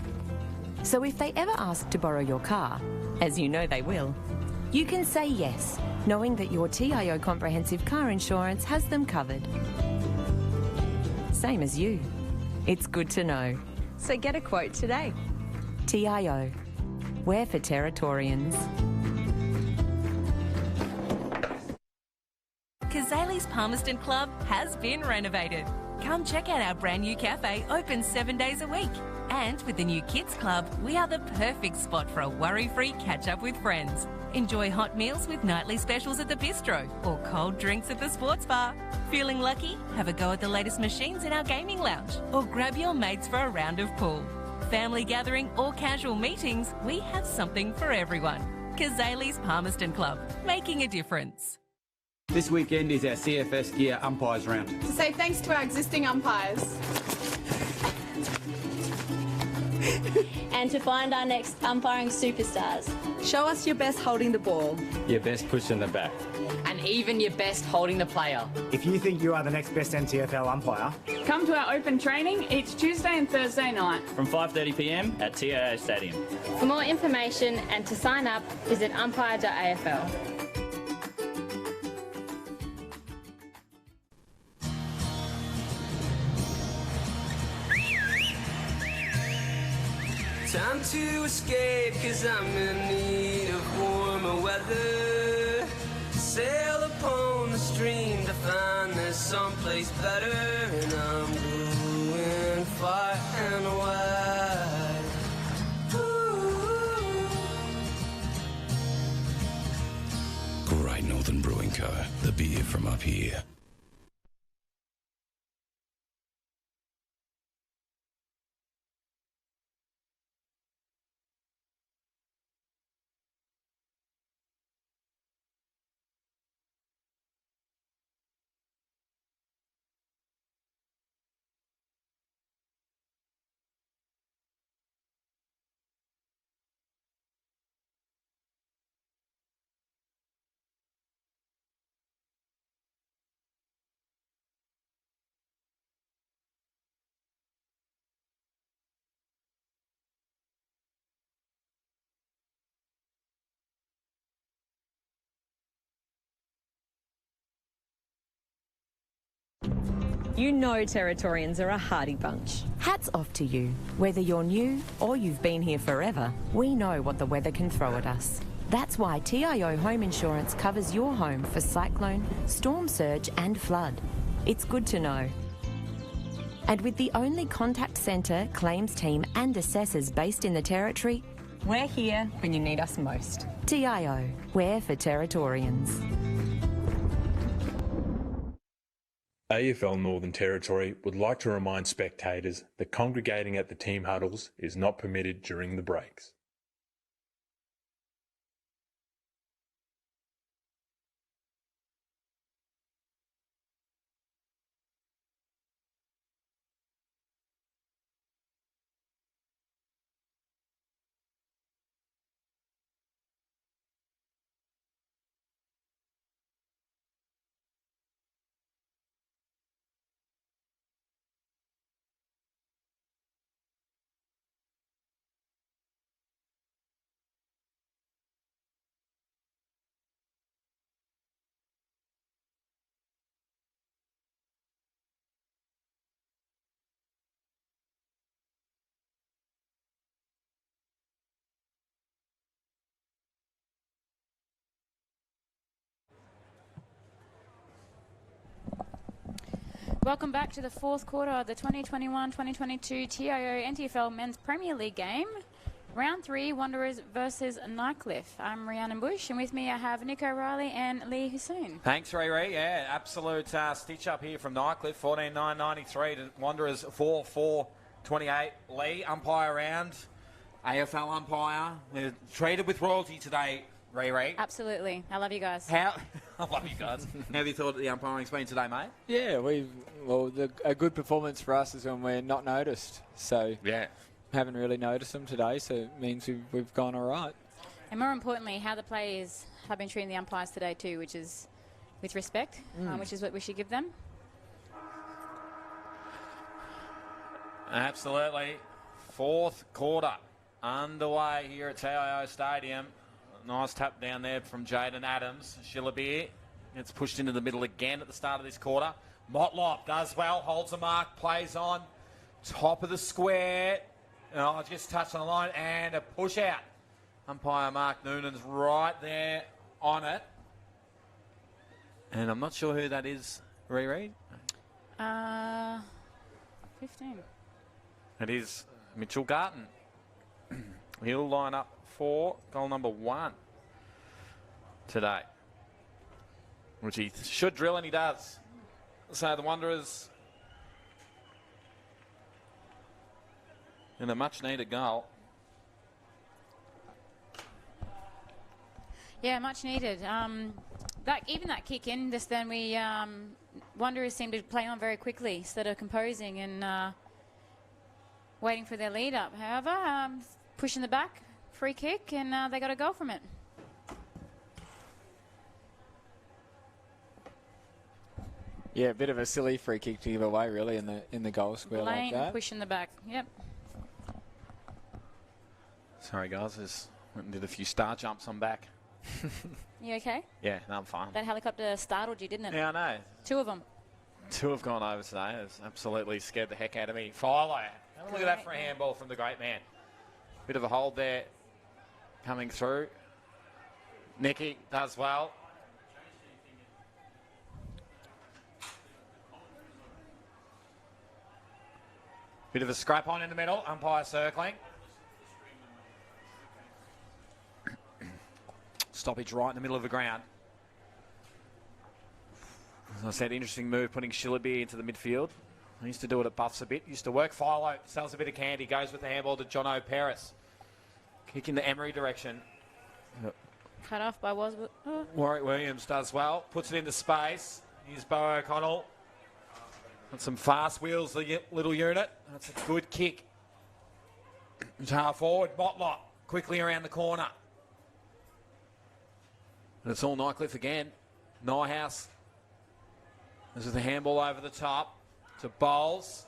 So if they ever ask to borrow your car, as you know they will, you can say yes, knowing that your TIO comprehensive car insurance has them covered. Same as you. It's good to know. So get a quote today. TIO. we're for Territorians. Kazali's Palmerston Club has been renovated. Come check out our brand new cafe, open 7 days a week. And with the new Kids Club, we are the perfect spot for a worry-free catch-up with friends. Enjoy hot meals with nightly specials at the bistro or cold drinks at the sports bar. Feeling lucky? Have a go at the latest machines in our gaming lounge or grab your mates for a round of pool. Family gathering or casual meetings, we have something for everyone. Kazali's Palmerston Club, making a difference. This weekend is our CFS Gear Umpires Round. To say thanks to our existing umpires. And to find our next umpiring superstars. Show us your best holding the ball. Your best push in the back. And even your best holding the player. If you think you are the next best NTFL umpire, Come to our open training each Tuesday and Thursday night. From 5:30 p.m. at TIO Stadium. For more information and to sign up, visit umpire.afl. Time to escape, cause I'm in need of warmer weather. Sail upon the stream to find there's someplace better. And I'm going far and wide. Ooh. Great Northern Brewing Co. The beer from up here. You know Territorians are a hardy bunch. Hats off to you. Whether you're new or you've been here forever, we know what the weather can throw at us. That's why TIO Home Insurance covers your home for cyclone, storm surge and flood. It's good to know. And with the only contact centre, claims team and assessors based in the Territory, we're here when you need us most. TIO, we're for Territorians. AFL Northern Territory would like to remind spectators that congregating at the team huddles is not permitted during the breaks. Welcome back to the fourth quarter of the 2021-2022 TIO NTFL Men's Premier League game. Round 3, Wanderers versus Nightcliff. I'm Rhiannon Bush, and with me I have Nick O'Reilly and Lee Hussein. Thanks, Ray. Yeah, absolute stitch up here from Nightcliff. 14-9-93 to Wanderers 4-4-28. Lee, umpire round. AFL umpire. We're treated with royalty today, Ray. Absolutely. I love you guys. I love you guys. How have you thought the umpiring's been today, mate? Yeah, a good performance for us is when we're not noticed. So yeah, haven't really noticed them today, so it means we've gone all right. And more importantly, how the players have been treating the umpires today too, which is with respect, which is what we should give them. Absolutely. Fourth quarter underway here at TIO Stadium. Nice tap down there from Jaden Adams. Shillabeer gets pushed into the middle again at the start of this quarter. Motlop does well, holds a mark, plays on. Top of the square. Oh, just touched on the line and a push out. Umpire Mark Noonan's right there on it. And I'm not sure who that is, Riri. 15. It is Mitchell Garton. He'll line up for goal number 1 today, which he should drill, and he does. So the Wanderers in a much-needed goal. Yeah, much needed. Even that kick in, just then we Wanderers seemed to play on very quickly instead of composing and waiting for their lead up. However, pushing the back, free kick, and they got a goal from it. Yeah, a bit of a silly free kick to give away, really, in the goal square like that. Pushing the back. Yep. Sorry, guys. Just went and did a few star jumps on back. You okay? Yeah, no, I'm fine. That helicopter startled you, didn't it? Yeah, I know. 2 of them. 2 have gone over today. It's absolutely scared the heck out of me. Philo. Have a look at that for a handball from the great man. Bit of a hold there coming through. Nicky does well. Bit of a scrap on in the middle. Umpire circling. Stoppage right in the middle of the ground. As I said, interesting move putting Shillaby into the midfield. I used to do it at Buffs a bit. Used to work. Philo sells a bit of candy. Goes with the handball to John O'Paris. Kick in the Emery direction. Cut off by Wasbrook. Oh. Warwick Williams does well. Puts it into space. Here's Bo O'Connell. Got some fast wheels, the little unit. That's a good kick. It's half forward. Motlop quickly around the corner. And it's all Nightcliff again. Nyhouse. This is the handball over the top to Bowles.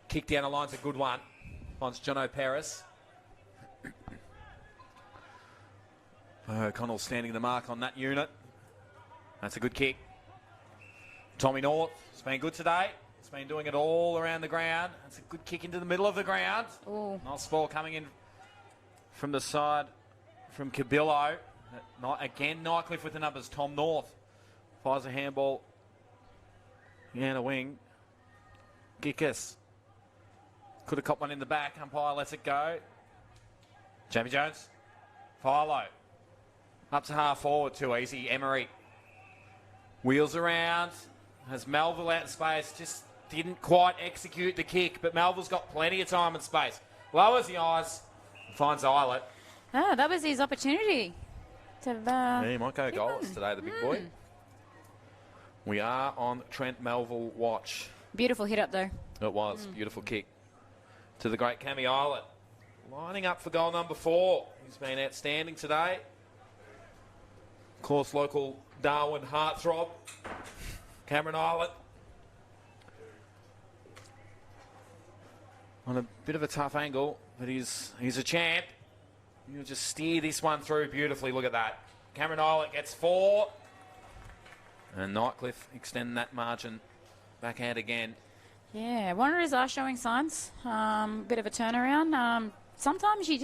Kick down the line's a good one. Finds John O'Paris. O'Connell standing the mark on that unit. That's a good kick. Tommy North has been good today. He's been doing it all around the ground. That's a good kick into the middle of the ground. Ooh. Nice ball coming in from the side from Cabillo. Again, Nightcliff with the numbers. Tom North fires a handball. Yeah, the wing. Gickus. Could have copped one in the back. Umpire lets it go. Jamie Jones. Philo. Up to half forward. Too easy. Emery. Wheels around. Has Melville out in space. Just didn't quite execute the kick. But Melville's got plenty of time and space. Lowers the eyes. Finds Eilert. Ah, that was his opportunity. Yeah, he might go goalless today, the big boy. We are on Trent Melville watch. Beautiful hit up, though. It was. Beautiful kick. To the great Cammy Eilert. Lining up for goal number 4. He's been outstanding today. Of course, local Darwin heartthrob. Cameron Eilert. On a bit of a tough angle, but he's a champ. You'll just steer this one through beautifully. Look at that. Cameron Eilert gets 4. And Nightcliff extend that margin back out again. Yeah, Wanderers are showing signs. Bit of a turnaround. Sometimes you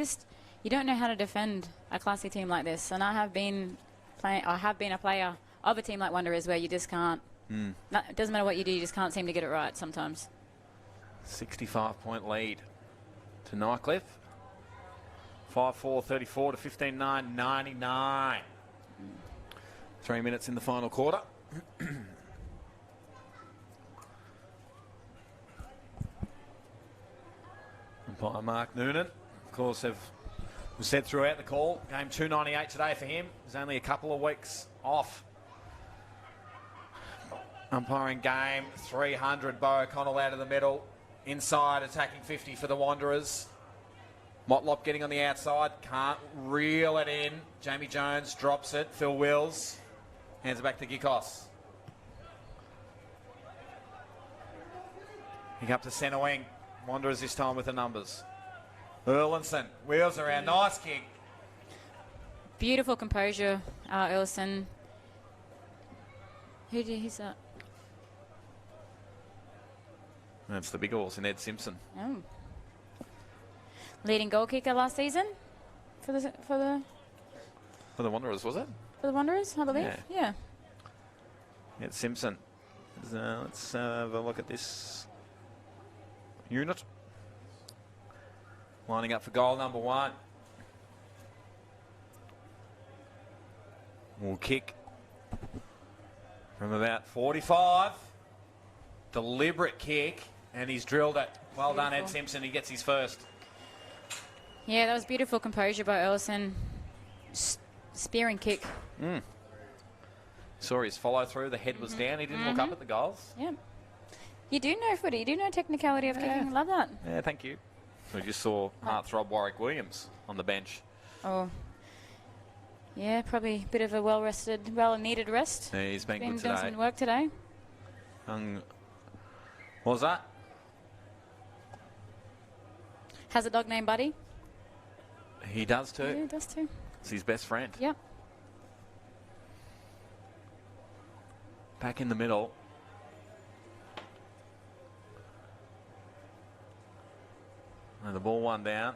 don't know how to defend a classy team like this. And I have been a player of a team like Wanderers where you just can't. It doesn't matter what you do, you just can't seem to get it right sometimes. 65-point lead to Nightcliff. 5-4, 34 to 15-9, 99. 3 minutes in the final quarter. Umpire Mark Noonan, of course, was said throughout the call. Game 298 today for him. There's only a couple of weeks off. Umpiring game 300. Bo O'Connell out of the middle. Inside attacking 50 for the Wanderers. Motlop getting on the outside. Can't reel it in. Jamie Jones drops it. Phil Wills hands it back to Gikos. Kick up to centre wing. Wanderers this time with the numbers. Erlinson wheels around. Nice kick. Beautiful composure, Erlinson. Who's that? That's the big horse in Ed Simpson. Oh. Leading goal kicker last season. For the For the Wanderers, was it? For the Wanderers, I believe. Yeah. It's Simpson. Let's have a look at this unit. Lining up for goal number 1. Will kick from about 45. Deliberate kick, and he's drilled it. Well done, Ed Simpson. He gets his first. Yeah, that was beautiful composure by Ellison. Spearing kick. Saw his follow through. The head was down. He didn't look up at the goals. Yeah. You do know footy. You do know technicality of kicking. I love that. Yeah, thank you. We just saw heartthrob Warwick Williams on the bench. Oh. Yeah, probably a bit of a well-rested, well-needed rest. Yeah, he's been good Done today. some work today. What was that? Has a dog named Buddy. He does too. Yeah, he does too. It's his best friend. Yep. Back in the middle. And the ball one down.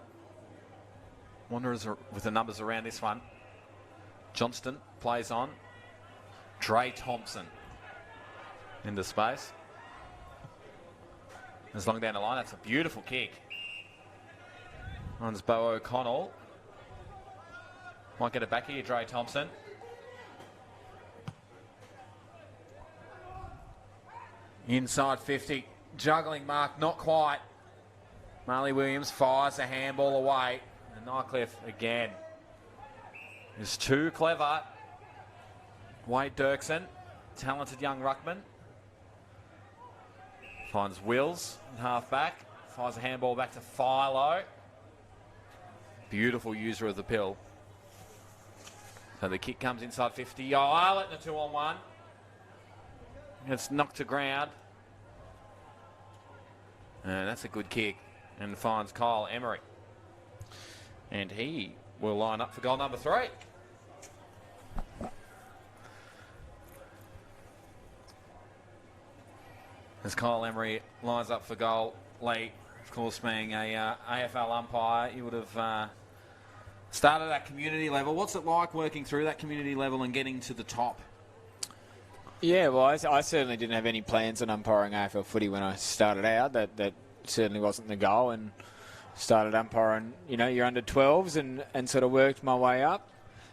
Wanderers are with the numbers around this one. Johnston plays on. Dre Thompson into space. As long down the line, that's a beautiful kick. Runs Bo O'Connell. Might get it back here, Dre Thompson. Inside 50. Juggling mark, not quite. Marley Williams fires a handball away. And Nightcliff again is too clever. Wade Dirksen, talented young ruckman. Finds Wills at half back. Fires a handball back to Philo. Beautiful user of the pill. So the kick comes inside 50. Eilert in a 2-on-1. It's knocked to ground. And that's a good kick. And finds Kyle Emery. And he will line up for goal number 3. As Kyle Emery lines up for goal, Lee, of course, being a AFL umpire, you would have started at community level. What's it like working through that community level and getting to the top? Yeah, well, I certainly didn't have any plans on umpiring AFL footy when I started out. That certainly wasn't the goal, and started umpiring, your under 12s and sort of worked my way up,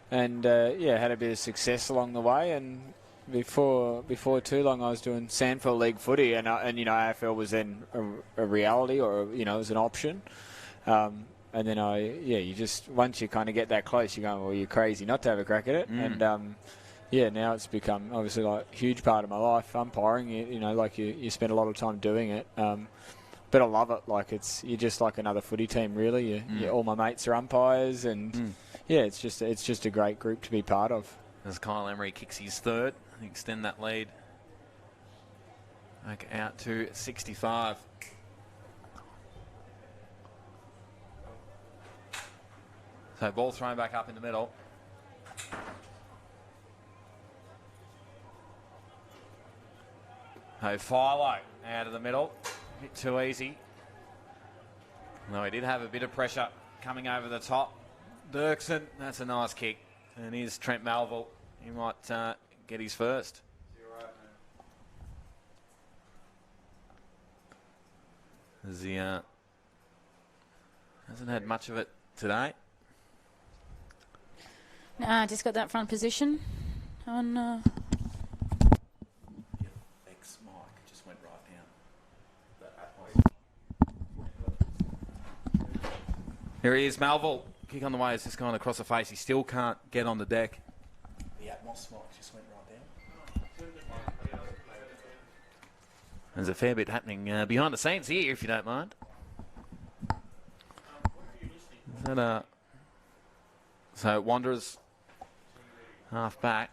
and had a bit of success along the way. And before too long, I was doing Sandford League footy, and AFL was then a reality, or it was an option. And then you just, once you kind of get that close, you go, well, you're crazy not to have a crack at it. And now it's become obviously like a huge part of my life, umpiring. You spend a lot of time doing it. But I love it. Like you're just like another footy team, really. All my mates are umpires, and it's just a great group to be part of. As Kyle Emery kicks his third, extend that lead back out to 65. So ball thrown back up in the middle. So Philo out of the middle. A bit too easy. No, he did have a bit of pressure coming over the top. Dirksen, that's a nice kick. And here's Trent Melville. He might get his first. As he hasn't had much of it today. Nah, just got that front position on. Thanks, Mike. Just went right down. Here he is, Melville. Kick on the way. It's just gone across the face. He still can't get on the deck. The Atmos Mike just went right down. There's a fair bit happening behind the scenes here, if you don't mind. Is that so Wanderers half back,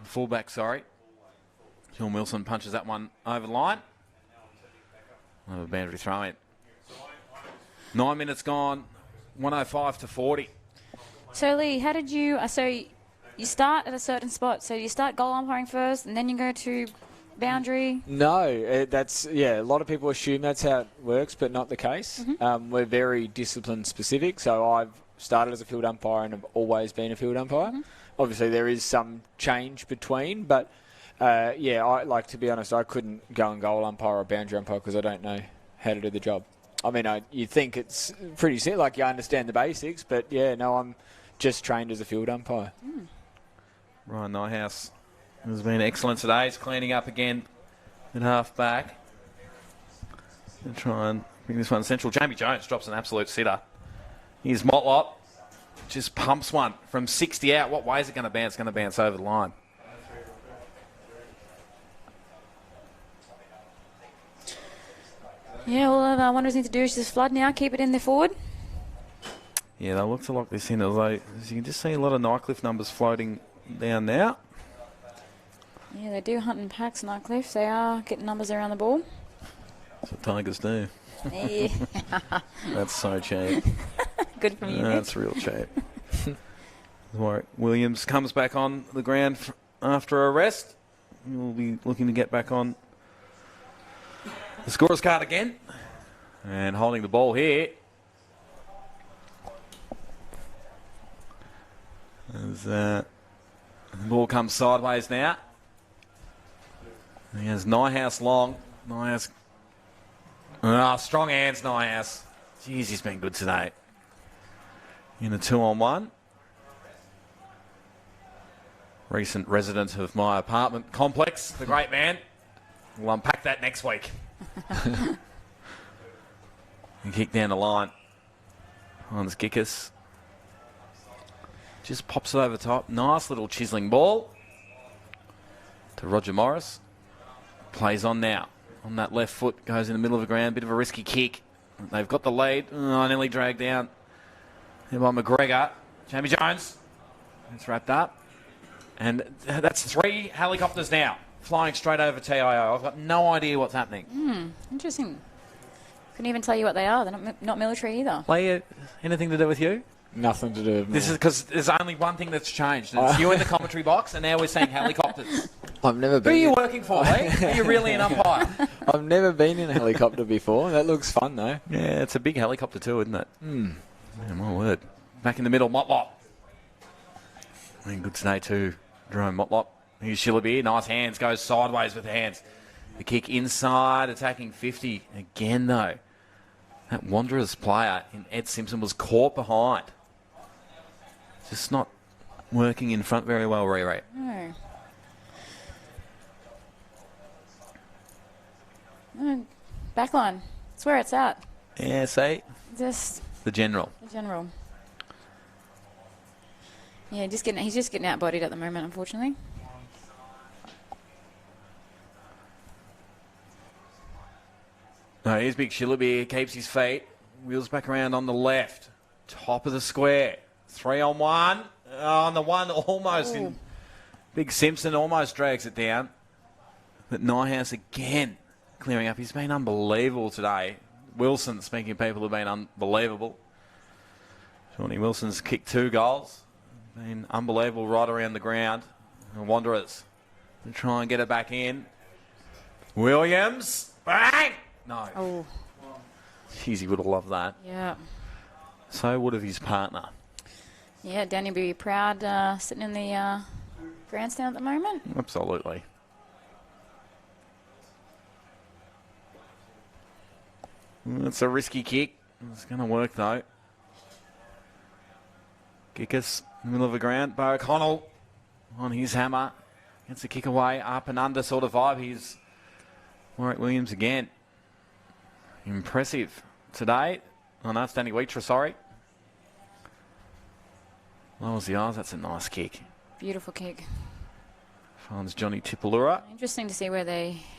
full back, sorry. John Wilson punches that one over the line. Another boundary throw in. 9 minutes gone, 105 to 40. So Lee, how did you? So you start at a certain spot. So you start goal umpiring first, and then you go to boundary. No, that's a lot of people assume that's how it works, but not the case. We're very discipline specific. So started as a field umpire and have always been a field umpire. Obviously, there is some change between, but to be honest, I couldn't go and goal umpire or boundary umpire because I don't know how to do the job. I mean, you think it's pretty simple, like you understand the basics, but I'm just trained as a field umpire. Ryan Nyhouse has been excellent today. He's cleaning up again at half back. Going to try and bring this one central. Jamie Jones drops an absolute sitter. Here's Motlop. Just pumps one from 60 out. What way is it going to bounce? It's going to bounce over the line. Yeah, all the Wanderers need to do is just flood now, keep it in there forward. Yeah, they look to lock this in, although as you can just see a lot of Nightcliff numbers floating down now. Yeah, they do hunt in packs, Nightcliff. They are getting numbers around the ball. That's what Tigers do. Yeah. That's so cheap. Good from you, That's real cheap. Warwick Williams comes back on the ground after a rest. We'll be looking to get back on the scorer's card again. And holding the ball here. As the ball comes sideways now. He has Nyhouse long. Nyhouse. Strong hands, Nyhouse. Jeez, he's been good today. In a 2-on-1. Recent resident of my apartment complex, the great man. We'll unpack that next week. And kick down the line. Hans Gickus. Just pops it over the top. Nice little chiselling ball to Roger Morris. Plays on now. On that left foot, goes in the middle of the ground. Bit of a risky kick. They've got the lead. Nearly dragged down. Here by McGregor. Jamie Jones. It's wrapped up. And that's 3 helicopters now. Flying straight over TIO. I've got no idea what's happening. Interesting. Couldn't even tell you what they are. They're not military either. Leah, anything to do with you? Nothing to do with me. This is because there's only one thing that's changed. It's you in the commentary box, and now we're seeing helicopters. I've never been. Who are you working for, Lee? Are you really an umpire? I've never been in a helicopter before. That looks fun, though. Yeah, it's a big helicopter too, isn't it? Yeah, my word. Back in the middle, Motlop. I mean, good today too, Jerome Motlop. Here's Shillaby. Nice hands. Goes sideways with the hands. The kick inside, attacking 50. Again, though, that Wanderers player in Ed Simpson was caught behind. Just not working in front very well, Ray. No. Backline. That's where it's at. Yeah, see? Just the general. The general. Yeah, he's just getting outbodied at the moment, unfortunately. No, here's Big Shillaby. Keeps his feet. Wheels back around on the left. Top of the square. 3-on-1. On the one almost. In. Big Simpson almost drags it down. But Nyhouse again clearing up. He's been unbelievable today. Wilson, speaking of people who've been unbelievable. Shawnee Wilson's kicked 2 goals. Been unbelievable right around the ground. And Wanderers to try and get it back in. Williams. Bang! No. Oh. Jeez, he would have loved that. Yeah. So would have his partner. Yeah, Danny will be proud sitting in the grandstand at the moment. Absolutely. It's a risky kick. It's going to work, though. Gickus in the middle of the ground. Bo O'Connell on his hammer. Gets the kick away. Up and under sort of vibe. He's Warwick Williams again. Impressive today. Oh, no, it's Danny Weitra, sorry. Lowers the eyes. That's a nice kick. Beautiful kick. Finds Johnny Tipalura. Interesting to see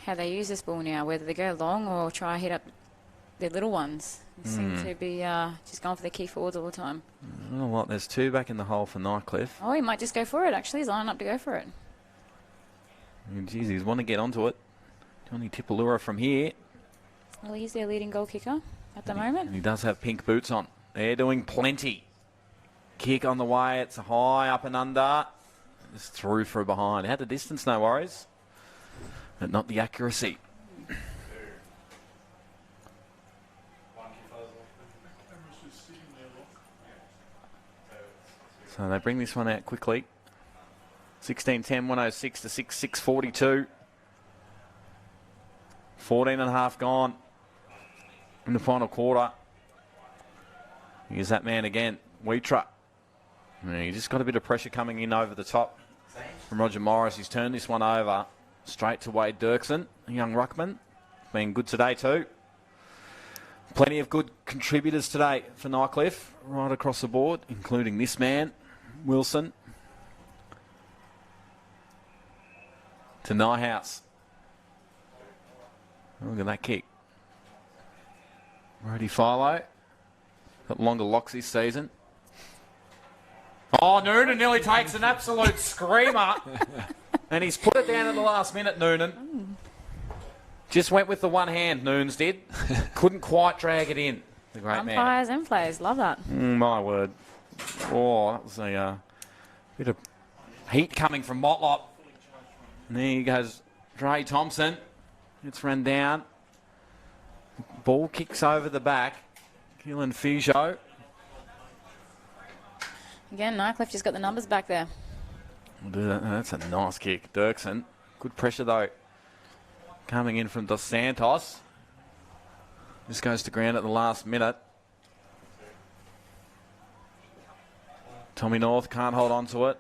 how they use this ball now, whether they go long or try hit up their little ones. They seem to be just going for their key forwards all the time. Not a lot. There's 2 back in the hole for Nightcliff. Oh, he might just go for it, actually. He's lining up to go for it. Geez, he's want to get onto it. Johnny Tipalura from here. Well, he's their leading goal kicker at the moment. And he does have pink boots on. They're doing plenty. Kick on the way. It's high up and under. Just through for a behind. Had the distance, no worries. But not the accuracy. So they bring this one out quickly. 16-10, 106 to 642. 14 and a half gone in the final quarter. Here's that man again, Wheatra. He just got a bit of pressure coming in over the top from Roger Morris. He's turned this one over straight to Wade Dirksen, a young ruckman. Been good today too. Plenty of good contributors today for Nightcliff, right across the board, including this man, Wilson. To Nyhouse. Look at that kick. Rody Philo. Got longer locks this season. Oh, Noonan nearly takes an absolute screamer. And he's put it down at the last minute, Noonan. Just went with the one hand, Noons did. Couldn't quite drag it in. The great man. Umpires and players, love that. My word. Oh, that was a bit of heat coming from Motlop. And there he goes, Dre Thompson. It's run down. Ball kicks over the back. Keelan Fijo. Again, Nightcliff just got the numbers back there. We'll do that. That's a nice kick. Dirksen. Good pressure, though. Coming in from Dos Santos. This goes to ground at the last minute. Tommy North can't hold on to it.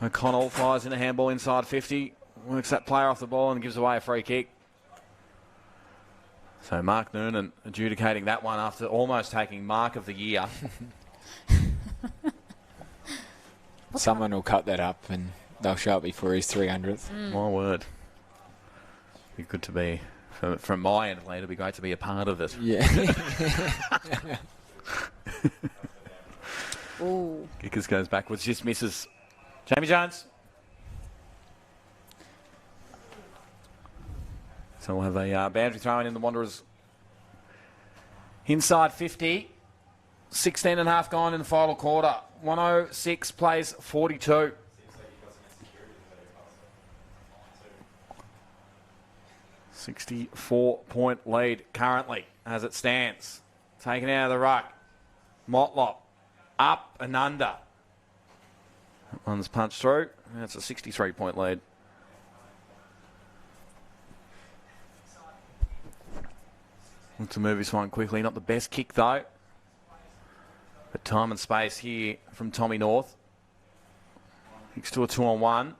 O'Connell fires in a handball inside 50. Works that player off the ball and gives away a free kick. So Mark Noonan adjudicating that one after almost taking Mark of the Year. Someone will cut that up and they'll show it before his 300th. My word. Be good to be, from my end of it, it'd be great to be a part of it. Yeah. Ooh. Kickers goes backwards, just misses. Jamie Jones. So we'll have a boundary throw in the Wanderers. Inside 50. 16 and a half gone in the final quarter. 106 plays 42. $64-point lead currently as it stands. Taken out of the ruck. Motlop. Up and under. That one's punched through. That's a 63-point lead. Look to move this one quickly. Not the best kick, though. But time and space here from Tommy North. Kicks to a 2-on-1.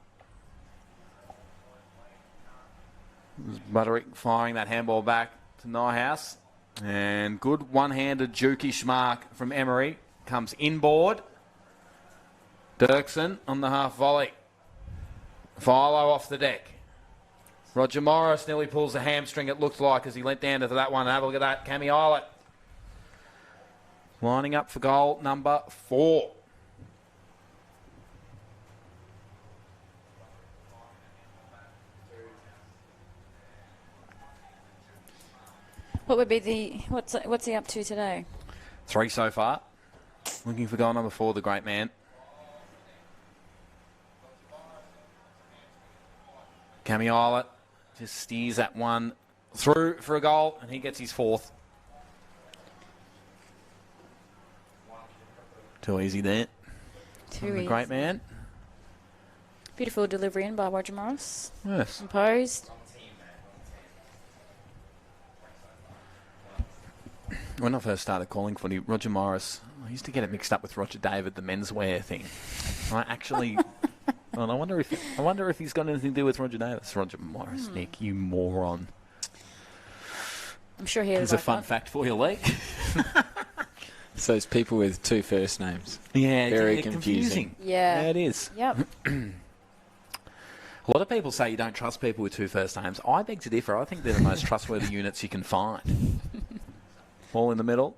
Butterick firing that handball back to Nyhouse. And good one-handed jukish mark from Emery. Comes inboard. Dirksen on the half volley. Philo off the deck. Roger Morris nearly pulls the hamstring, it looked like, as he leant down to that one. Have a look at that. Cammy Islet lining up for goal number 4. What would be the what's he up to today? 3 so far. Looking for goal number 4, the great man. Cammy Islet just steers that one through for a goal, and he gets his 4th. Too easy there. Too easy. The great man. Beautiful delivery in by Roger Morris. Yes. Composed. When I first started calling footy, Roger Morris, I used to get it mixed up with Roger David, the menswear thing. I actually... Well, I wonder if he's got anything to do with Roger Davis. Roger Morris, Nick, you moron. I'm sure he has. It's a fun fact for you, Lee. So it's people with 2 first names. Yeah, very it's confusing. Yeah, it is. Yep. A lot of people say you don't trust people with 2 first names. I beg to differ. I think they're the most trustworthy units you can find. Ball in the middle.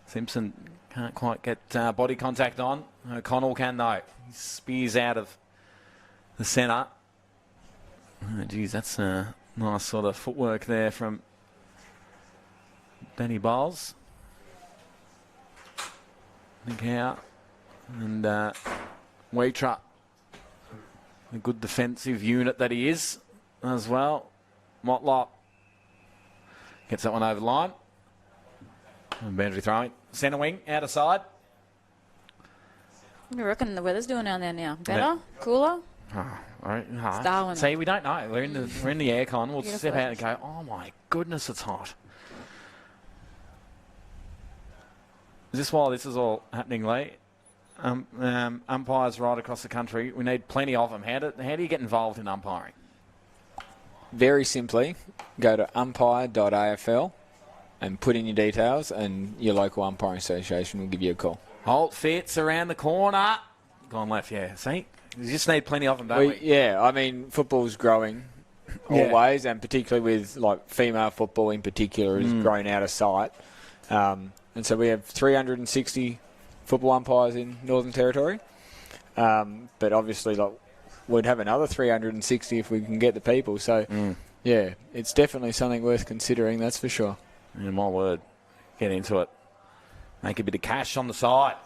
Simpson can't quite get body contact on. O'Connell can, though. He spears out of the centre. Oh, geez, that's a nice sort of footwork there from Danny Bowles. Think how. And Wheatra, a good defensive unit that he is as well. Motlop gets that one over the line. Boundary throwing. Centre wing, out of side. What do you reckon the weather's doing down there now? Better? Yeah. Cooler? Oh, all right. No. It's Darwin. See, we don't know. We're in the aircon. We'll Beautiful. step out and go, oh my goodness, it's hot. Is this while this is all happening, Lee? Umpires right across the country. We need plenty of them. How do you get involved in umpiring? Very simply, go to umpire.afl and put in your details, and your local umpiring association will give you a call. Holt Fitz around the corner. Gone left, yeah. See? You just need plenty of them, don't we? Yeah, I mean, football's growing always, and particularly with like female football in particular is growing out of sight. And so we have 360 football umpires in Northern Territory. But obviously, like, we'd have another 360 if we can get the people. So, yeah, it's definitely something worth considering, that's for sure. Yeah, my word. Get into it. Make a bit of cash on the side.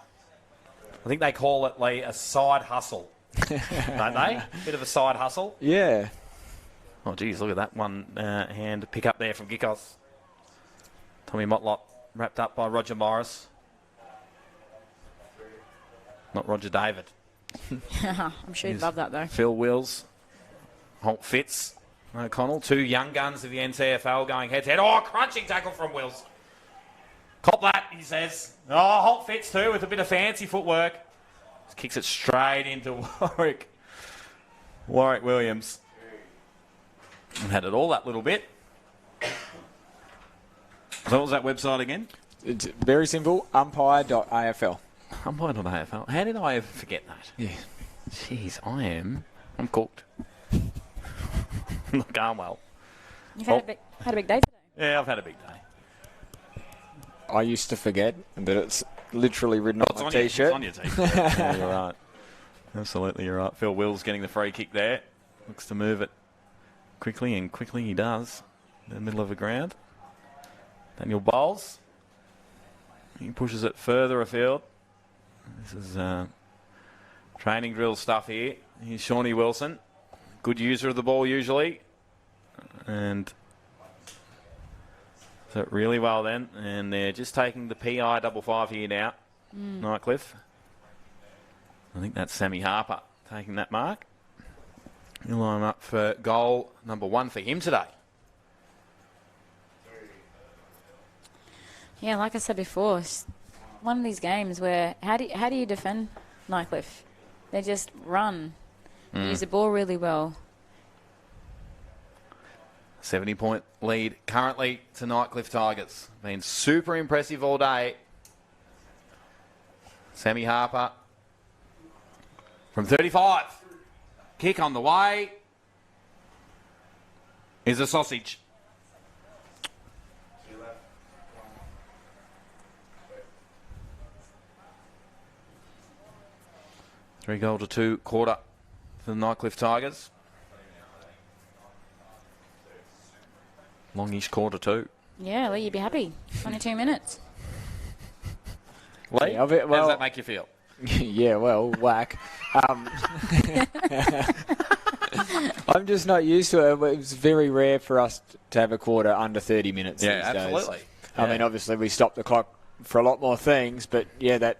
I think they call it, Lee, a side hustle. Don't they? Bit of a side hustle. Yeah. Oh, geez, look at that one hand pick up there from Gickos. Tommy Motlop wrapped up by Roger Morris. Not Roger David. I'm sure you'd love that, though. Phil Wills. Holt Fitz. O'Connell. Two young guns of the NTFL going head-to-head. Oh, crunching tackle from Wills. Cop that, he says. Oh, Holt Fitz too with a bit of fancy footwork. Just kicks it straight into Warwick Williams. And had it all that little bit. So what was that website again? It's very simple, umpire.afl. Umpire.afl. How did I ever forget that? Yeah. Jeez, I'm cooked. I'm not going well. You've had a big day today. Yeah, I've had a big day. I used to forget, but it's literally written on my T-shirt. It's on your T-shirt. Yeah, you're right. Absolutely, you're right. Phil Wills getting the free kick there. Looks to move it quickly, and quickly he does. In the middle of the ground. Daniel Bowles. He pushes it further afield. This is training drill stuff here. Here's Shawnee Wilson. Good user of the ball usually. And so really well then. And they're just taking the PI 55 here now. Nightcliff. I think that's Sammy Harper taking that mark. He'll line up for goal number 1 for him today. Yeah, like I said before, it's one of these games where how do you defend Nightcliff? They just run. They use the ball really well. 70-point lead currently to Nightcliff Tigers. Been super impressive all day. Sammy Harper from 35. Kick on the way. Is a sausage. Three goal to 2 quarter for the Nightcliff Tigers. Longish quarter 2. Yeah, well, you'd be happy. 22 minutes. Lee, Yeah, how does that make you feel? Yeah, well, whack. I'm just not used to it. It was very rare for us to have a quarter under 30 minutes these days. Absolutely. I mean, obviously, we stopped the clock for a lot more things, but, yeah, that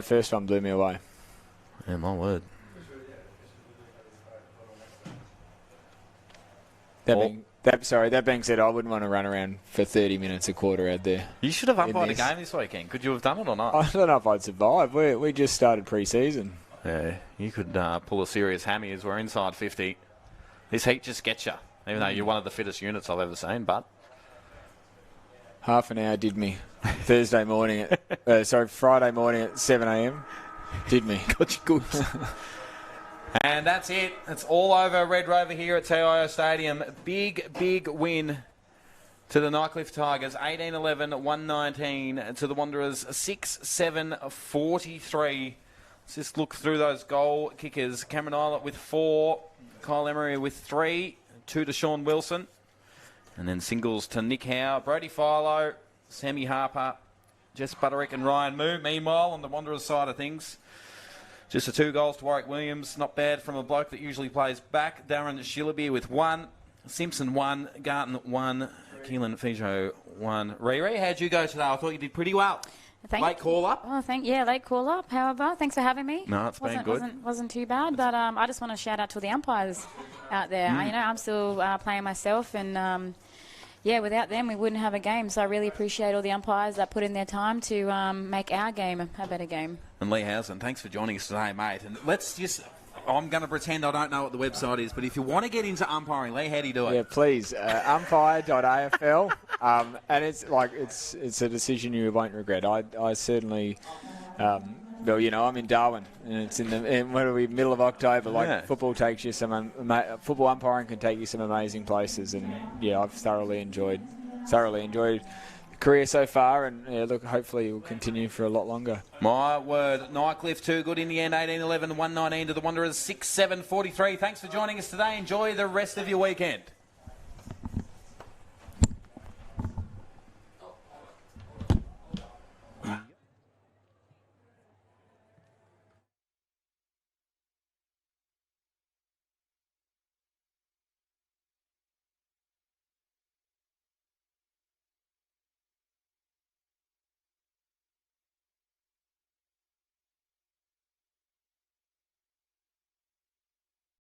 first one blew me away. Yeah, my word. That being said, I wouldn't want to run around for 30 minutes a quarter out there. You should have umpired a game this weekend. Could you have done it or not? I don't know if I'd survive. We just started pre-season. Yeah, you could pull a serious hammy as we're inside 50. This heat just gets you, even though you're one of the fittest units I've ever seen, but... Half an hour did me. Friday morning at 7 a.m. Did me. Got you good. And that's it. It's all over Red Rover here at TIO Stadium. Big win to the Nightcliff Tigers. 18-11, 119 to the Wanderers. 6-7, 43. Let's just look through those goal kickers. Cameron Eilert with 4. Kyle Emery with 3. 2 to Sean Wilson. And then singles to Nick Howe, Brody Philo, Sammy Harper, Jess Butterick and Ryan Moo. Meanwhile, on the Wanderers side of things, just the 2 goals to Warwick Williams. Not bad from a bloke that usually plays back. Darren Shillaby with 1. Simpson 1. Garton 1. Keelan Fijo 1. Riri, how'd you go today? I thought you did pretty well. Late call up? Oh, late call up. However, thanks for having me. No, it's been good. Wasn't too bad, but I just want to shout out to the umpires out there. I'm still playing myself, and without them we wouldn't have a game. So I really appreciate all the umpires that put in their time to make our game a better game. And Lee Housen, thanks for joining us today, mate. And I'm going to pretend I don't know what the website is, but if you want to get into umpiring, Lee, how do you do it? Yeah, please. Umpire.afl. And it's a decision you won't regret. I certainly, I'm in Darwin, and it's middle of October. Football takes you football umpiring can take you some amazing places, and I've thoroughly enjoyed career so far, and hopefully it will continue for a lot longer. My word, Nightcliff too good in the end, 18-11, 119 to the Wanderers, 6-7, 43. Thanks for joining us today. Enjoy the rest of your weekend.